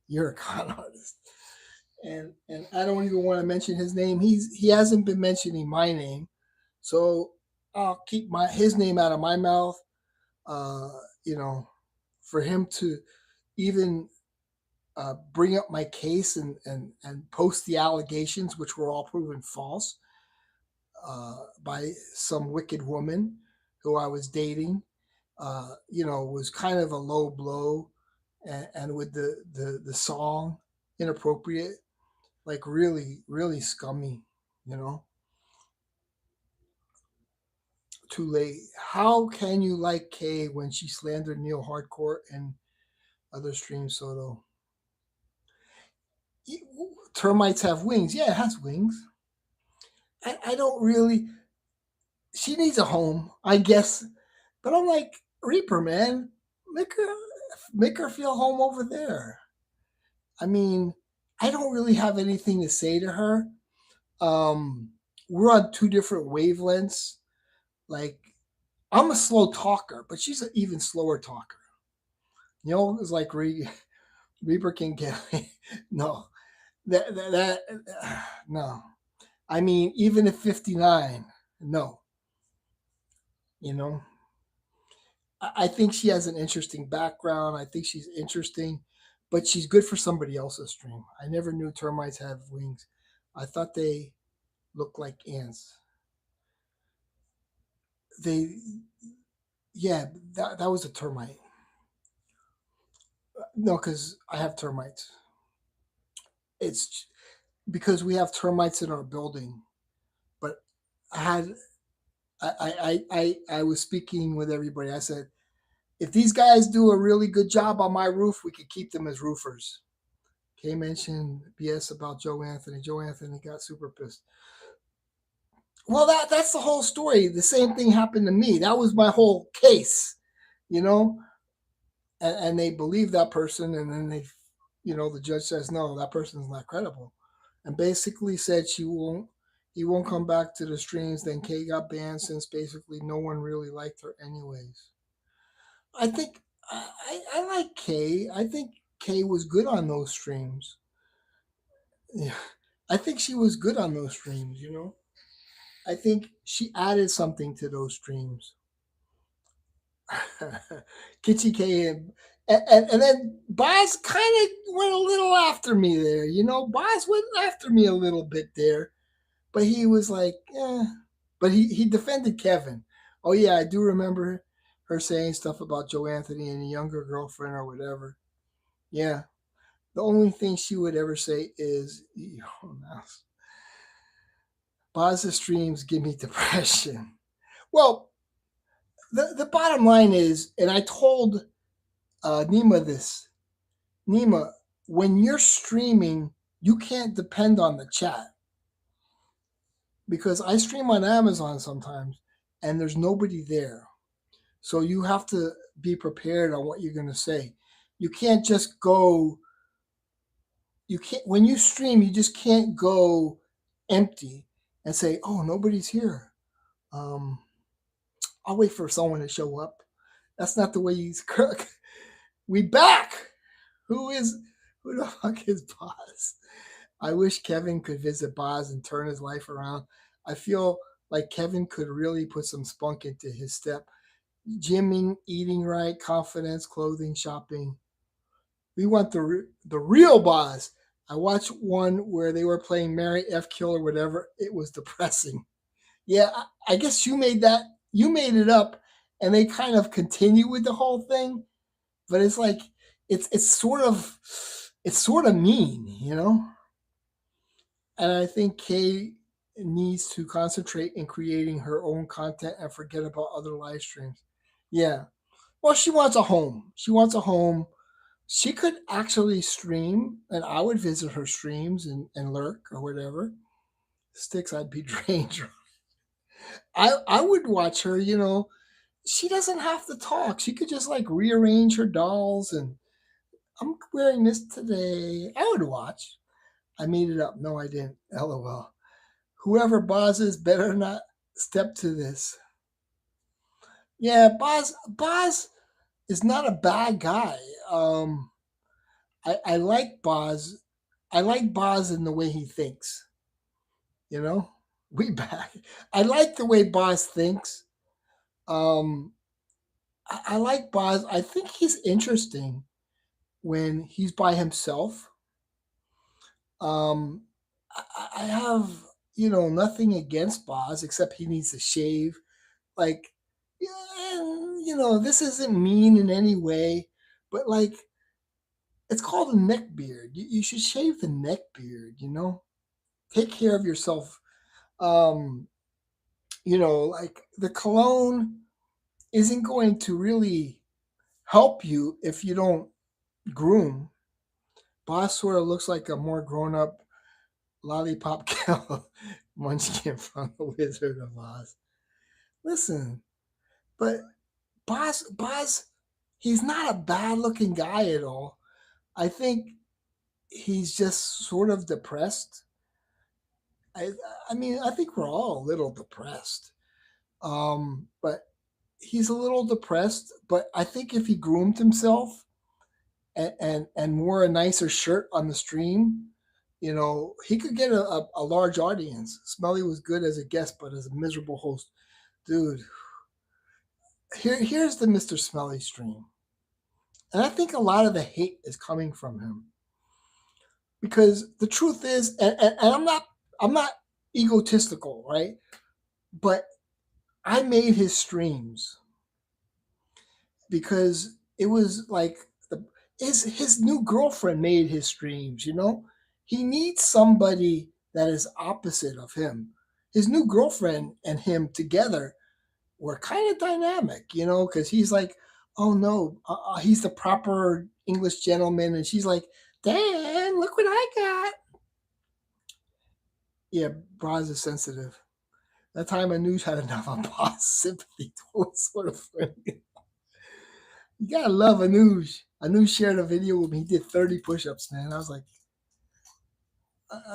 you're a con artist. And I don't even want to mention his name. He hasn't been mentioning my name, so I'll keep his name out of my mouth. Uh, you know, for him to even bring up my case and post the allegations, which were all proven false by some wicked woman who I was dating, was kind of a low blow. And with the song inappropriate, like really, really scummy, you know. Too late. How can you like Kay when she slandered Neil Hardcore and other stream Soto? Termites have wings. Yeah, it has wings. I don't really. She needs a home, I guess. But I'm like, Reaper, man, make her feel home over there. I mean, I don't really have anything to say to her. Um, we're on two different wavelengths. Like, I'm a slow talker, but she's an even slower talker. It's like Reaper can get no. That no. I mean, even at 59, no. You know, I think she has an interesting background. I think she's interesting, but she's good for somebody else's stream. I never knew termites have wings. I thought they looked like ants. They, yeah, that was a termite. No, because I have termites. It's because we have termites in our building. But I had, I was speaking with everybody. I said, if these guys do a really good job on my roof, we could keep them as roofers. Kay mentioned BS about Joe Anthony. Joe Anthony got super pissed. Well, that's the whole story. The same thing happened to me. That was my whole case, you know. And they believe that person, and then the judge says no, that person's not credible, and basically said he won't come back to the streams. Then Kay got banned since basically no one really liked her anyways. I think I like Kay. I think Kay was good on those streams. Yeah, I think she was good on those streams. I think she added something to those streams. Kitty K and then Boz kind of went a little after me there. Boz went after me a little bit there, but he was like, But he defended Kevin. Oh yeah, I do remember her saying stuff about Joe Anthony and a younger girlfriend or whatever. Yeah, the only thing she would ever say is, oh, no. Boz's streams give me depression. Well, the bottom line is, and I told Nima this, Nima, when you're streaming, you can't depend on the chat because I stream on Amazon sometimes and there's nobody there. So you have to be prepared on what you're going to say. You can't just go, you can't, when you stream, you just can't go empty and say, oh, nobody's here. Um, I'll wait for someone to show up. That's not the way you cook. We back. Who the fuck is Boz? I wish Kevin could visit Boz and turn his life around. I feel like Kevin could really put some spunk into his step. Gymming, eating right, confidence, clothing, shopping. We want the real Boz. I watched one where they were playing Mary F. Kill or whatever. It was depressing. Yeah, I guess you made that. You made it up, and they kind of continue with the whole thing. But it's like it's sort of mean. And I think Kay needs to concentrate in creating her own content and forget about other live streams. Yeah. Well, she wants a home. She wants a home. She could actually stream, and I would visit her streams and lurk or whatever. Sticks, I'd be drained. I would watch her. She doesn't have to talk. She could just like rearrange her dolls and I'm wearing this today. I would watch. I made it up. No, I didn't. LOL. Whoever Boz is better not step to this. Yeah, Boz is not a bad guy. I like Boz. I like Boz in the way he thinks. You know, we back. I like the way Boz thinks. Um, I like Boz. I think he's interesting when he's by himself. Um, I have nothing against Boz except he needs to shave. Like, this isn't mean in any way, but like, it's called a neck beard. You should shave the neck beard. Take care of yourself. Um, like the cologne isn't going to really help you if you don't groom. Boz sort of looks like a more grown up lollipop kill munchkin from the Wizard of Oz. Listen, but Boz, he's not a bad looking guy at all. I think he's just sort of depressed. I, I mean, I think we're all a little depressed. But he's a little depressed. But I think if he groomed himself and wore a nicer shirt on the stream, he could get a large audience. Smelly was good as a guest, but as a miserable host, dude. Here's the Mr. Smelly stream, and I think a lot of the hate is coming from him because the truth is, and I'm not egotistical, right? But I made his streams because it was like his new girlfriend made his streams. He needs somebody that is opposite of him. His new girlfriend and him together were kind of dynamic, because he's like, oh no, he's the proper English gentleman, and she's like, Dan, look what I got. Yeah, bras are sensitive. That time Anuj had enough of boss sympathy towards sort of friend. You gotta love Anuj. Anuj shared a video with me. He did 30 push-ups, man. I was like,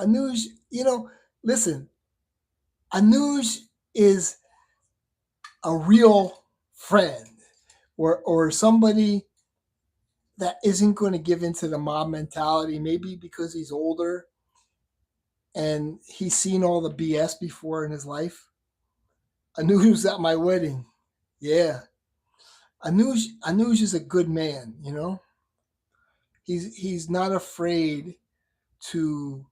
Anuj, listen, Anuj is a real friend or somebody that isn't going to give into the mob mentality, maybe because he's older and he's seen all the BS before in his life. Anuj was at my wedding. Yeah. Anuj is a good man, He's not afraid to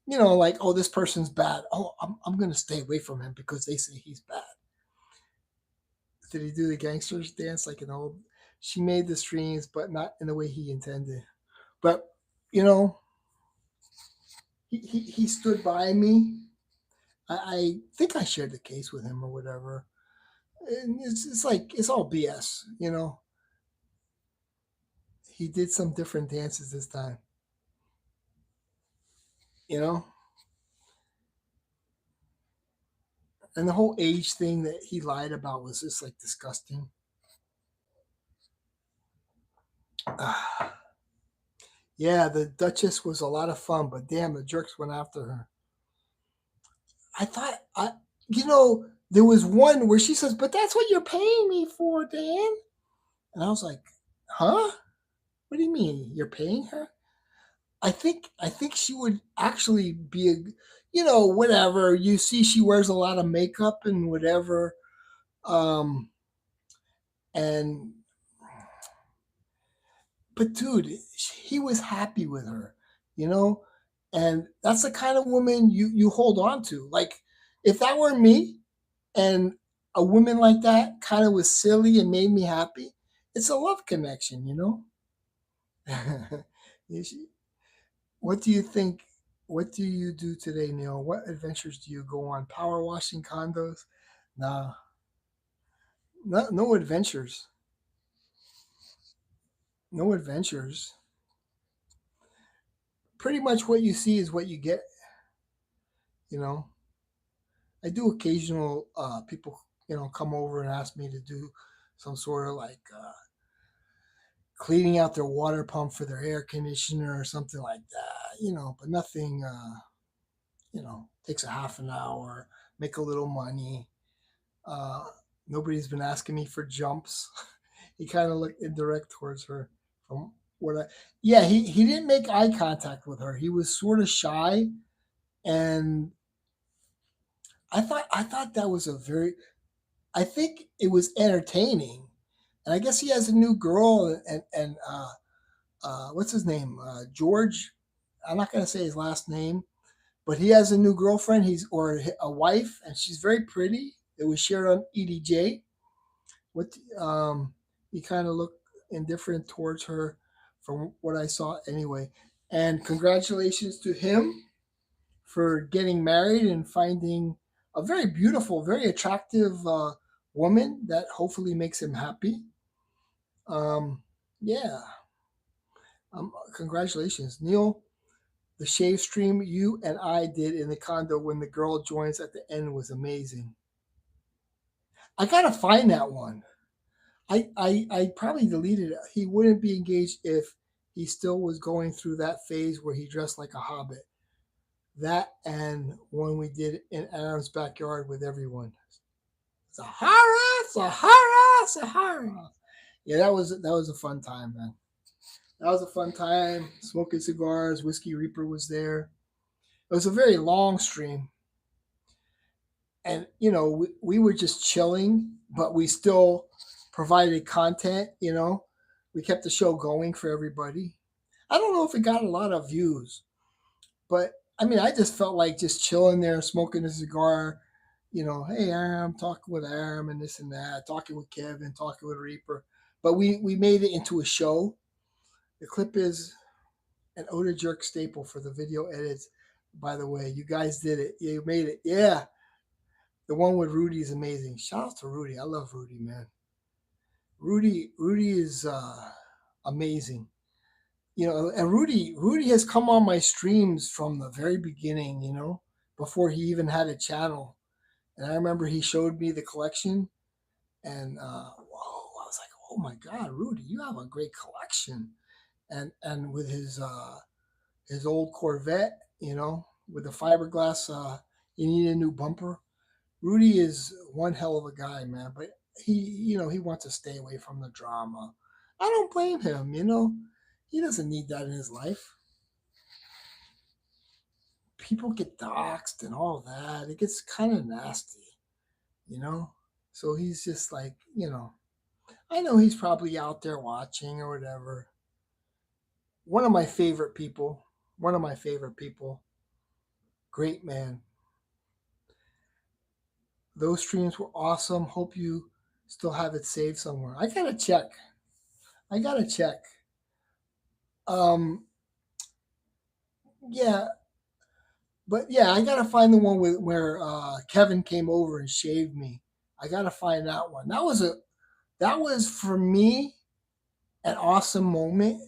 like, oh, this person's bad. Oh, I'm going to stay away from him because they say he's bad. Did he do the gangsters dance like an old? She made the streams, but not in the way he intended. But, he stood by me. I think I shared the case with him or whatever. And it's like, it's all BS, He did some different dances this time, you know? And the whole age thing that he lied about was just like disgusting. Yeah, the Duchess was a lot of fun, but damn, the jerks went after her. I thought, there was one where she says, "But that's what you're paying me for, Dan." And I was like, "Huh? What do you mean you're paying her?" I think she would actually be whatever. You see, she wears a lot of makeup and whatever, um, and but dude, he was happy with her, you know, and that's the kind of woman you hold on to. Like, if that were me, and a woman like that kind of was silly and made me happy, it's a love connection. What do you think? What do you do today, Neil? What adventures do you go on? Power washing condos? Nah, no adventures. No adventures. Pretty much what you see is what you get. You know, I do occasional people, come over and ask me to do some sort of like cleaning out their water pump for their air conditioner or something like that. But nothing. Takes a half an hour, make a little money. Uh, Nobody's been asking me for jumps. He kind of looked indirect towards her from what I. Yeah, he didn't make eye contact with her. He was sort of shy, and I thought that was a very. I think it was entertaining, and I guess he has a new girl and what's his name, George. I'm not gonna say his last name, but he has a new girlfriend. He's or a wife, and she's very pretty. It was shared on EDJ. What he kind of looked indifferent towards her, from what I saw anyway. And congratulations to him for getting married and finding a very beautiful, very attractive woman that hopefully makes him happy. Yeah, congratulations, Neil. The shave stream you and I did in the condo when the girl joins at the end was amazing. I gotta find that one. I probably deleted it. He wouldn't be engaged if he still was going through that phase where he dressed like a hobbit. That and when we did in Adam's backyard with everyone. Sahara, Sahara, Sahara. Yeah, that was a fun time, man. That was a fun time. Smoking cigars. Whiskey Reaper was there. It was a very long stream, and we were just chilling, but we still provided content. We kept the show going for everybody. I don't know if it got a lot of views, but I mean, I just felt like just chilling there, smoking a cigar. Hey, I'm talking with Aram and this and that, talking with Kevin, talking with Reaper. But we made it into a show. The clip is an Oda Jerk staple for the video edits. By the way, you guys did it. You made it. Yeah, the one with Rudy is amazing. Shout out to Rudy. I love Rudy, man. Rudy is amazing. And Rudy has come on my streams from the very beginning. Before he even had a channel. And I remember he showed me the collection, and whoa, I was like, oh my god, Rudy, you have a great collection. And with his old Corvette, with the fiberglass, you need a new bumper. Rudy is one hell of a guy, man. But he wants to stay away from the drama. I don't blame him. He doesn't need that in his life. People get doxxed and all that. It gets kind of nasty, you know. So he's just like, I know he's probably out there watching or whatever. One of my favorite people. One of my favorite people. Great man. Those streams were awesome. Hope you still have it saved somewhere. I gotta check. I gotta check. Um, yeah, but yeah, I gotta find the one where Kevin came over and shaved me. I gotta find that one. That was for me an awesome moment.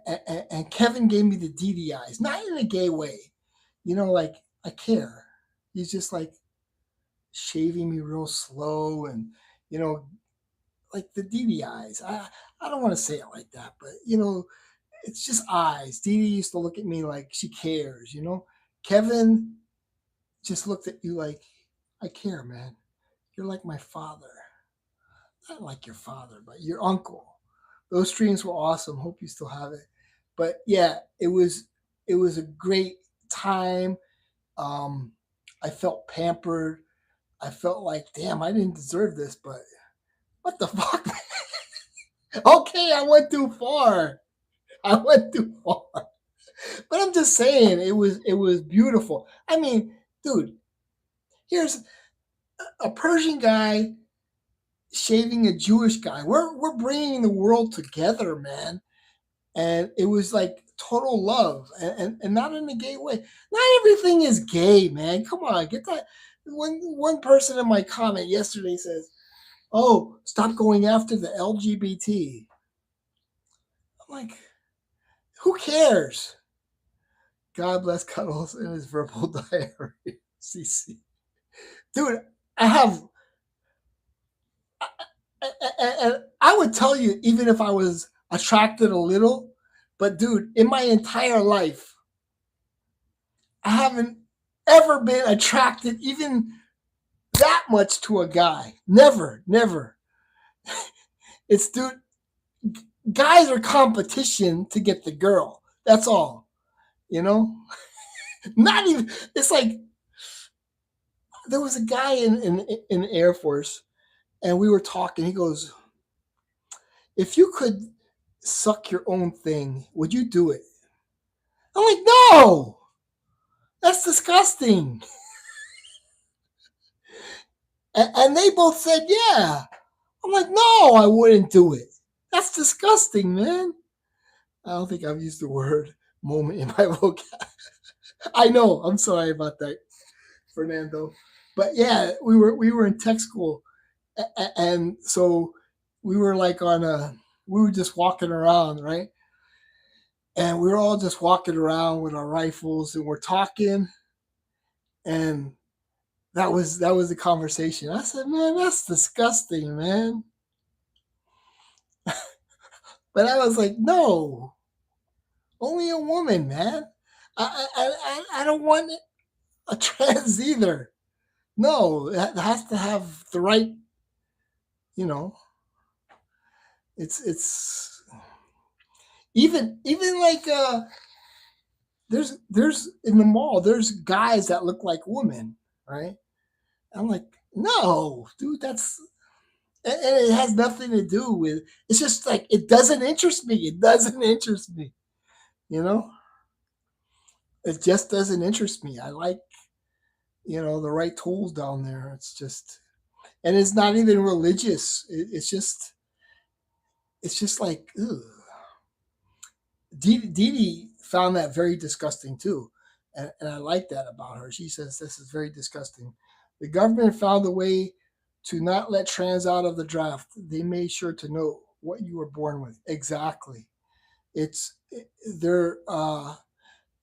And Kevin gave me the DDIs, not in a gay way. Like I care. He's just like shaving me real slow, and you know, like the DDIs. I don't want to say it like that, but it's just eyes. Dee Dee used to look at me like she cares. Kevin just looked at you like, I care, man. You're like my father. Not like your father, but your uncle. Those streams were awesome. Hope you still have it. But yeah, it was a great time. Um, I felt pampered. I felt like, damn, I didn't deserve this, but what the fuck? Okay, I went too far. I went too far. But I'm just saying, it was beautiful. I mean, dude, here's a Persian guy shaving a Jewish guy. We're bringing the world together, man. And it was like total love, and not in a gay way. Not everything is gay, man. Come on, get that. One person in my comment yesterday says, "Oh, stop going after the LGBT." I'm like, who cares? God bless Cuddles and his verbal diary. CC, dude, I have. And I would tell you, even if I was attracted a little, but dude, in my entire life, I haven't ever been attracted even that much to a guy. Never, never. It's dude, guys are competition to get the girl. That's all. You know? Not even it's like there was a guy in the Air Force, and we were talking. He goes, if you could suck your own thing, would you do it? I'm like, no, that's disgusting. And they both said, yeah. I'm like, no, I wouldn't do it. That's disgusting, man. I don't think I've used the word moment in my vocab. I know. I'm sorry about that, Fernando. But yeah, we were in tech school, and so we were like we were just walking around, right? And we were all just walking around with our rifles, and we're talking, and that was the conversation. I said, man, that's disgusting, man. But I was like, no, only a woman, man. I don't want a trans either. No, it has to have the right, you know. It's even like there's in the mall there's guys that look like women, right? I'm like, no, dude, and it has nothing to do with. It's just like it doesn't interest me. It doesn't interest me. You know, it just doesn't interest me. I like the right tools down there. It's just, and it's not even religious. It's just like, ugh. Dee found that very disgusting too, and I like that about her. She says this is very disgusting. The government found a way to not let trans out of the draft. They made sure to know what you were born with. Exactly. It's they're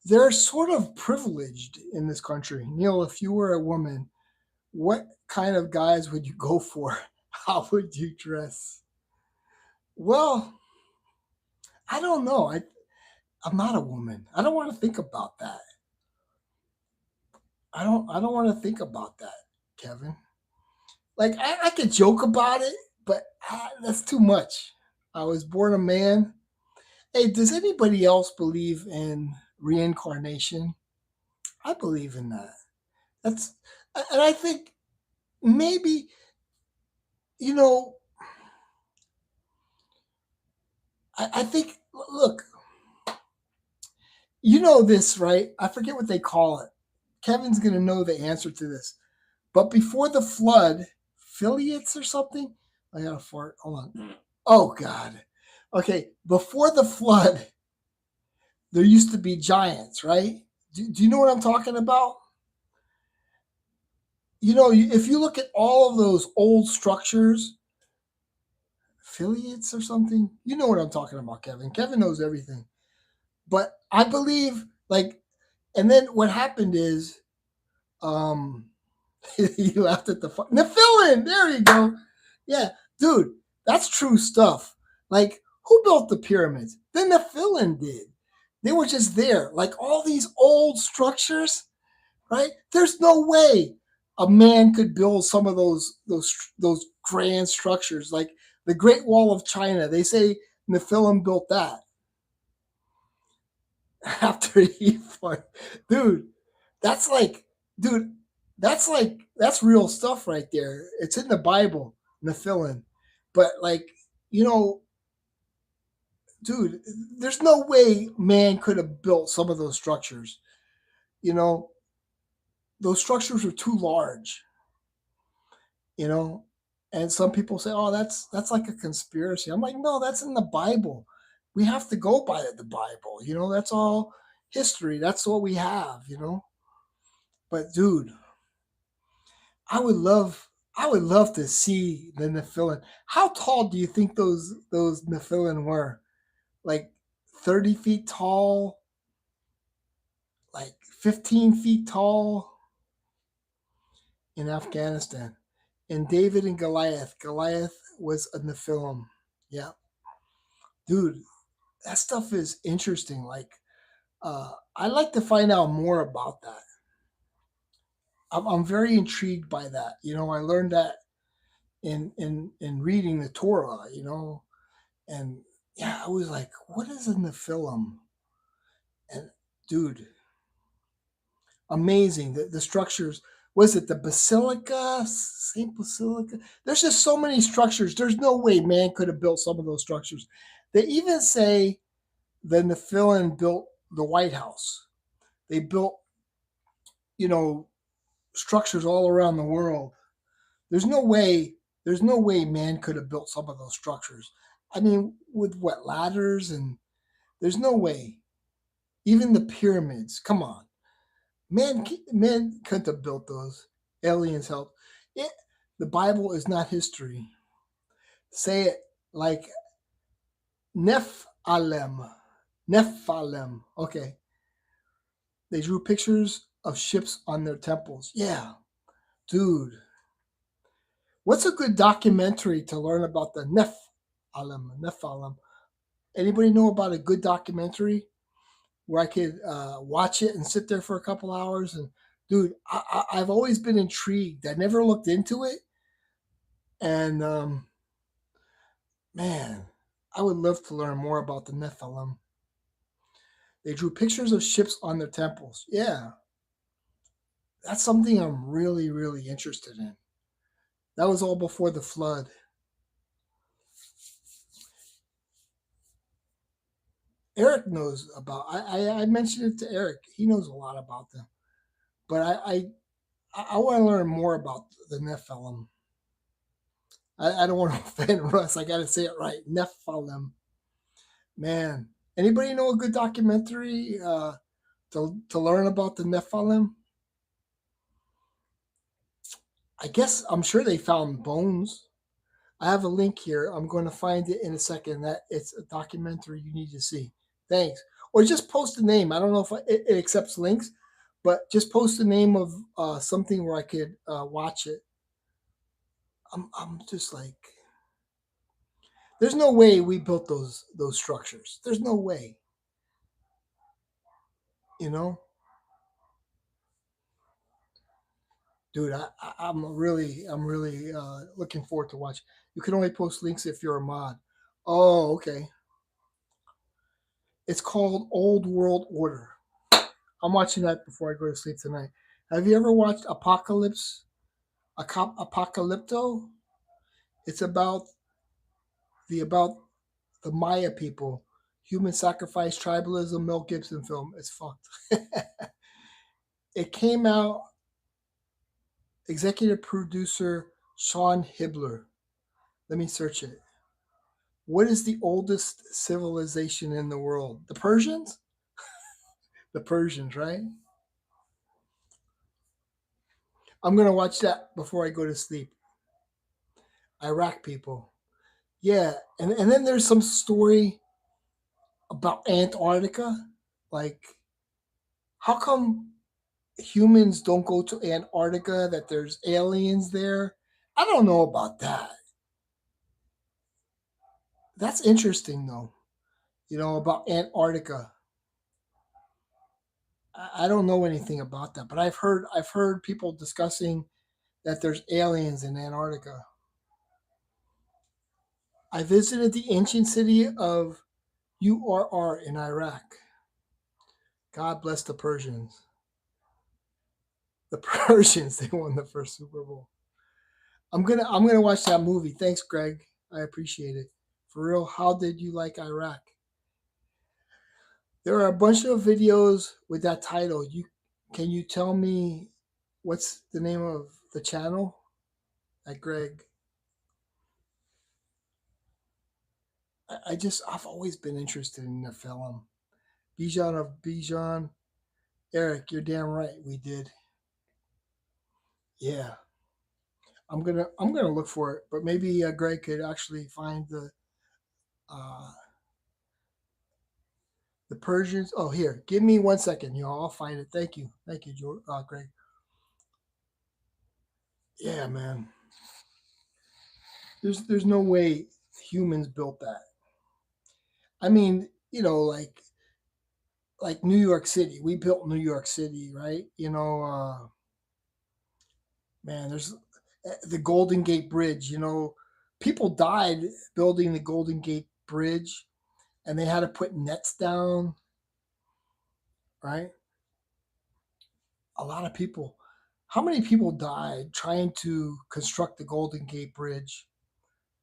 they're sort of privileged in this country. Neil, if you were a woman, what kind of guys would you go for? How would you dress? Well, I don't know. I'm not a woman. I don't want to think about that. I don't want to think about that, Kevin. Like I could joke about it, but that's too much. I was born a man. Hey, does anybody else believe in reincarnation? I believe in that. That's and I think maybe you know I think look, you know this, right? I forget what they call it. Kevin's gonna know the answer to this. But before the flood, affiliates or something? I got a fart. Hold on. Oh God. Okay, before the flood, there used to be giants, right? Do you know what I'm talking about? If you look at all of those old structures, affiliates or something, you know what I'm talking about, Kevin. Kevin knows everything. But I believe, like, and then what happened is, um, he laughed at the Nephilim. There you go. Yeah, dude, that's true stuff. Like, who built the pyramids? The Nephilim did. They were just there. Like all these old structures, right? There's no way a man could build some of those grand structures, like the Great Wall of China. They say Nephilim built that after he fought. Dude, that's like, dude, that's real stuff right there. It's in the Bible, Nephilim. But like, you know, dude, there's no way man could have built some of those structures. You know, those structures are too large. You know, and some people say, "Oh, that's like a conspiracy." I'm like, "No, that's in the Bible. We have to go by the Bible. That's all history. That's what we have. But dude, I would love to see the Nephilim. How tall do you think those Nephilim were? Like 30 feet tall, like 15 feet tall in Afghanistan. And David and Goliath. Goliath was a Nephilim. Yeah. Dude, that stuff is interesting. Like, I'd like to find out more about that. I'm very intrigued by that. I learned that in reading the Torah. And yeah, I was like, what is in the film? And dude, amazing. The structures. Was it the Basilica, Saint Basilica? There's just so many structures. There's no way man could have built some of those structures. They even say the Nephilim built the White House. They built, you know, structures all around the world. There's no way. There's no way man could have built some of those structures. I mean, with what ladders and there's no way. Even the pyramids. Come on, man couldn't have built those. Aliens helped. It. The Bible is not history. Say it like Nephalem. Nephalem. Okay. They drew pictures of ships on their temples. Yeah, dude. What's a good documentary to learn about the Nephalem? Nephalem. Anybody know about a good documentary where I could watch it and sit there for a couple hours? And dude, I've always been intrigued. I never looked into it, and man, I would love to learn more about the Nephilim. They drew pictures of ships on their temples. Yeah, that's something I'm really, really interested in. That was all before the flood. Eric knows about. I mentioned it to Eric. He knows a lot about them. But I want to learn more about the Nephilim. I don't want to offend Russ. I got to say it right. Nephilim. Man, anybody know a good documentary to learn about the Nephilim? I guess I'm sure they found bones. I have a link here. I'm going to find it in a second. That it's a documentary you need to see. Thanks. Or just post the name. I don't know if it accepts links, but just post the name of something where I could watch it. I'm just like, there's no way we built those structures. There's no way. You know, dude. I'm really looking forward to watch. You can only post links if you're a mod. Oh, okay. It's called Old World Order. I'm watching that before I go to sleep tonight. Have you ever watched Apocalypto? It's about the Maya people, human sacrifice, tribalism. Mel Gibson film. It's fucked. It came out. Executive producer Sean Hibler. Let me search it. What is the oldest civilization in the world? The Persians? The Persians, right? I'm gonna watch that before I go to sleep. Iraq people. Yeah, and then there's some story about Antarctica. Like, how come humans don't go to Antarctica? That there's aliens there? I don't know about that. That's interesting though. About Antarctica. I don't know anything about that, but I've heard people discussing that there's aliens in Antarctica. I visited the ancient city of Ur in Iraq. God bless the Persians. The Persians, they won the first Super Bowl. I'm gonna watch that movie. Thanks, Greg. I appreciate it. For real, how did you like Iraq? There are a bunch of videos with that title. Can you tell me what's the name of the channel? At Greg. I've always been interested in the film. Bijan of Bijan. Eric, you're damn right. We did. Yeah. I'm gonna look for it, but maybe Greg could actually find uh, the Persians. Oh, here, give me 1 second, y'all. I'll find it. Thank you, Greg. Yeah, man. There's no way humans built that. I mean, like New York City. We built New York City, right? Man, there's the Golden Gate Bridge. People died building the Golden Gate Bridge, and they had to put nets down, right? A lot of people. How many people died trying to construct the Golden Gate Bridge,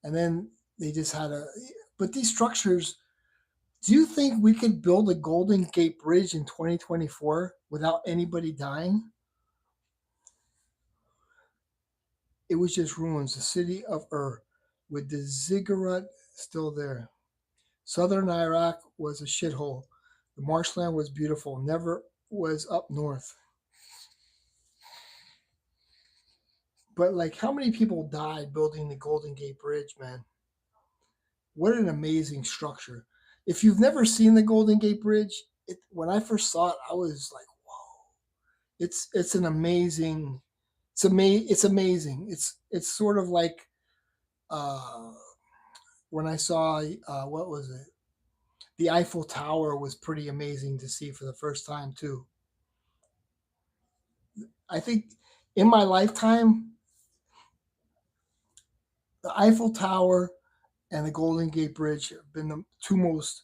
and then they just had a. But these structures. Do you think we could build a Golden Gate Bridge in 2024 without anybody dying? It was just ruins. The city of Ur, with the ziggurat still there. Southern Iraq was a shithole. The marshland was beautiful, never was up north. But like, how many people died building the Golden Gate Bridge, man? What an amazing structure. If you've never seen the Golden Gate Bridge, when I first saw it, I was like, whoa. It's an amazing it's amazing. It's sort of like uh when I saw what was it? The Eiffel Tower was pretty amazing to see for the first time too. I think in my lifetime, the Eiffel Tower and the Golden Gate Bridge have been the two most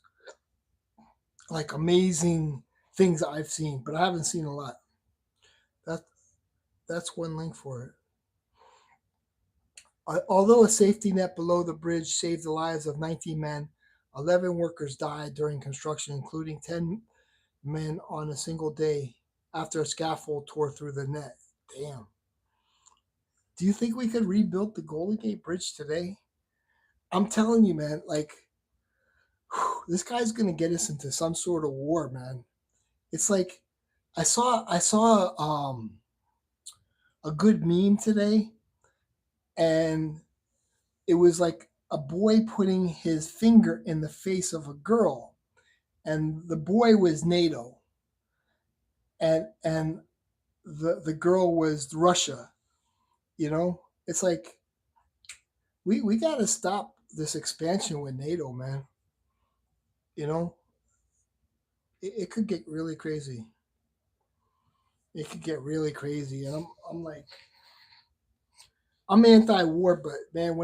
like amazing things I've seen, but I haven't seen a lot. That that's one link for it. Although a safety net below the bridge saved the lives of 19 men, 11 workers died during construction, including 10 men on a single day after a scaffold tore through the net. Damn. Do you think we could rebuild the Golden Gate Bridge today? I'm telling you, man, like, this guy's gonna get us into some sort of war, man. It's like I saw a good meme today, and it was like a boy putting his finger in the face of a girl, and the boy was NATO, and the girl was Russia. You know, it's like we got to stop this expansion with NATO, man. You know, it could get really crazy. It could get really crazy, and I'm like I'm anti-war, but man,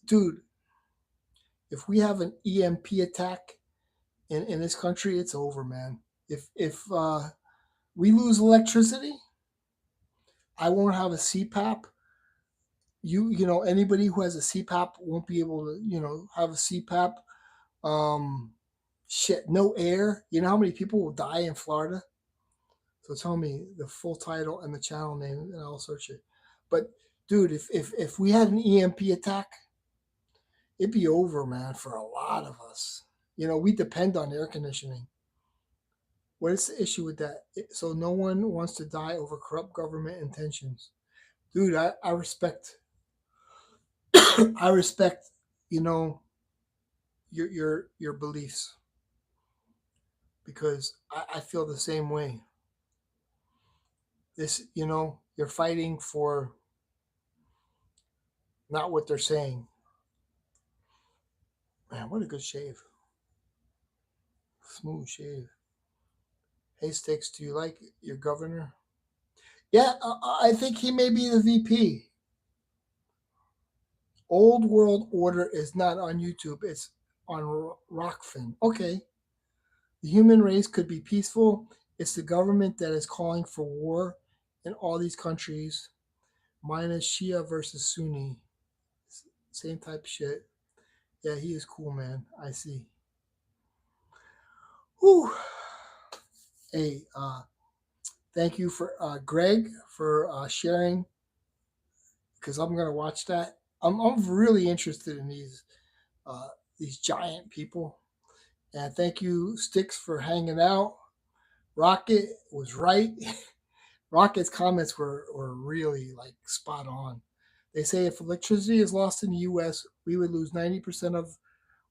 dude, if we have an EMP attack in this country, it's over, man. If we lose electricity, I won't have a CPAP. You know anybody who has a CPAP won't be able to have a CPAP. Um, shit, no air. You know how many people will die in Florida? So tell me the full title and the channel name, and I'll search it. But dude, if we had an EMP attack, it'd be over, man, for a lot of us. We depend on air conditioning. What is the issue with that? So no one wants to die over corrupt government intentions. Dude, I respect I respect, you know, your beliefs, because I feel the same way. You're fighting for not what they're saying. Man, what a good shave. Smooth shave. Hey Sticks, do you like your governor? Yeah, I think he may be the VP. Old World Order is not on YouTube. It's on Rockfin. Okay. The human race could be peaceful. It's the government that is calling for war in all these countries, minus Shia versus Sunni. Same type of shit. Yeah, he is cool, man. I see. Whew. Hey, thank you for Greg for sharing, because I'm gonna watch that. I'm really interested in these giant people. And thank you, Sticks, for hanging out. Rocket was right. Rocket's comments were really like spot on. They say if electricity is lost in the US, we would lose 90% of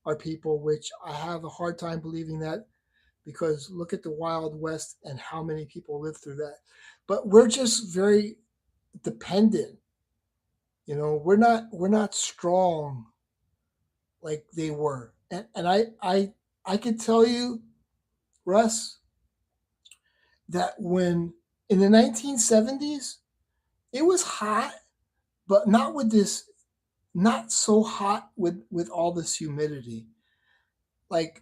our people, which I have a hard time believing that, because look at the Wild West and how many people lived through that. But we're just very dependent. We're not strong like they were. And I could tell you, Russ, that when in the 1970s, it was hot, but not so hot with all this humidity. Like,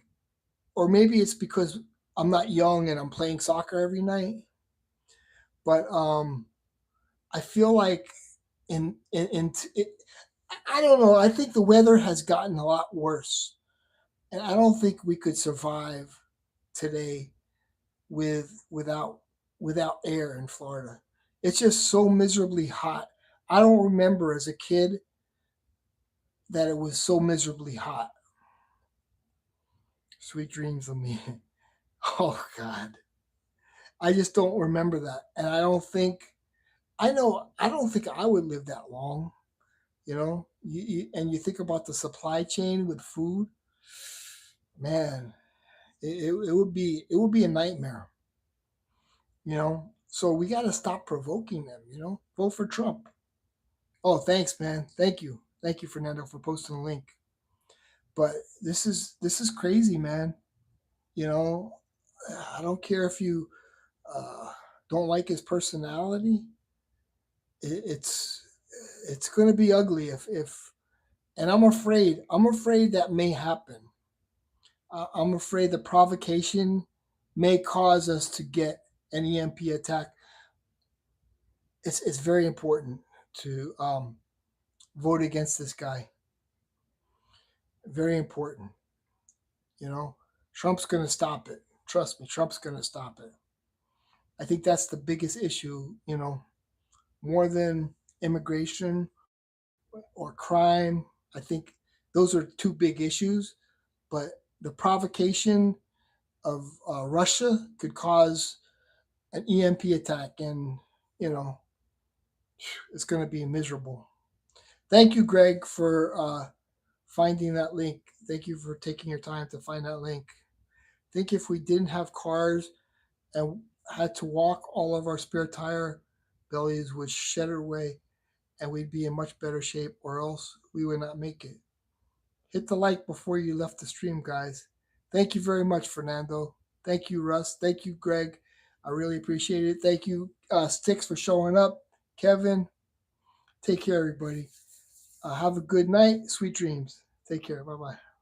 or maybe it's because I'm not young and I'm playing soccer every night, but I feel like in it, I don't know. I think the weather has gotten a lot worse, and I don't think we could survive today without air in Florida. It's just so miserably hot. I don't remember as a kid that it was so miserably hot. Sweet dreams of me. Oh God, I just don't remember that, and I don't think I would live that long. And you think about the supply chain with food, man. It would be a nightmare. So we got to stop provoking them. Vote for Trump. Oh, thanks, man. Thank you, Fernando, for posting the link. But this is crazy, man. You know, I don't care if you uh, don't like his personality. It's going to be ugly if And I'm afraid that may happen. I'm afraid the provocation may cause us to get an EMP attack. It's very important to vote against this guy. Very important. You know, Trump's going to stop it. Trust me, Trump's going to stop it. I think that's the biggest issue, more than immigration or crime. I think those are two big issues, but the provocation of Russia could cause an EMP attack, and you know it's going to be miserable. Thank you, Greg, for finding that link. Thank you for taking your time to find that link. I think if we didn't have cars and had to walk, all of our spare tire bellies would shed away and we'd be in much better shape, or else we would not make it. Hit the like before you left the stream, guys. Thank you very much, Fernando. Thank you, Russ. Thank you, Greg. I really appreciate it. Thank you, Sticks, for showing up. Kevin, take care, everybody. Have a good night. Sweet dreams. Take care. Bye bye.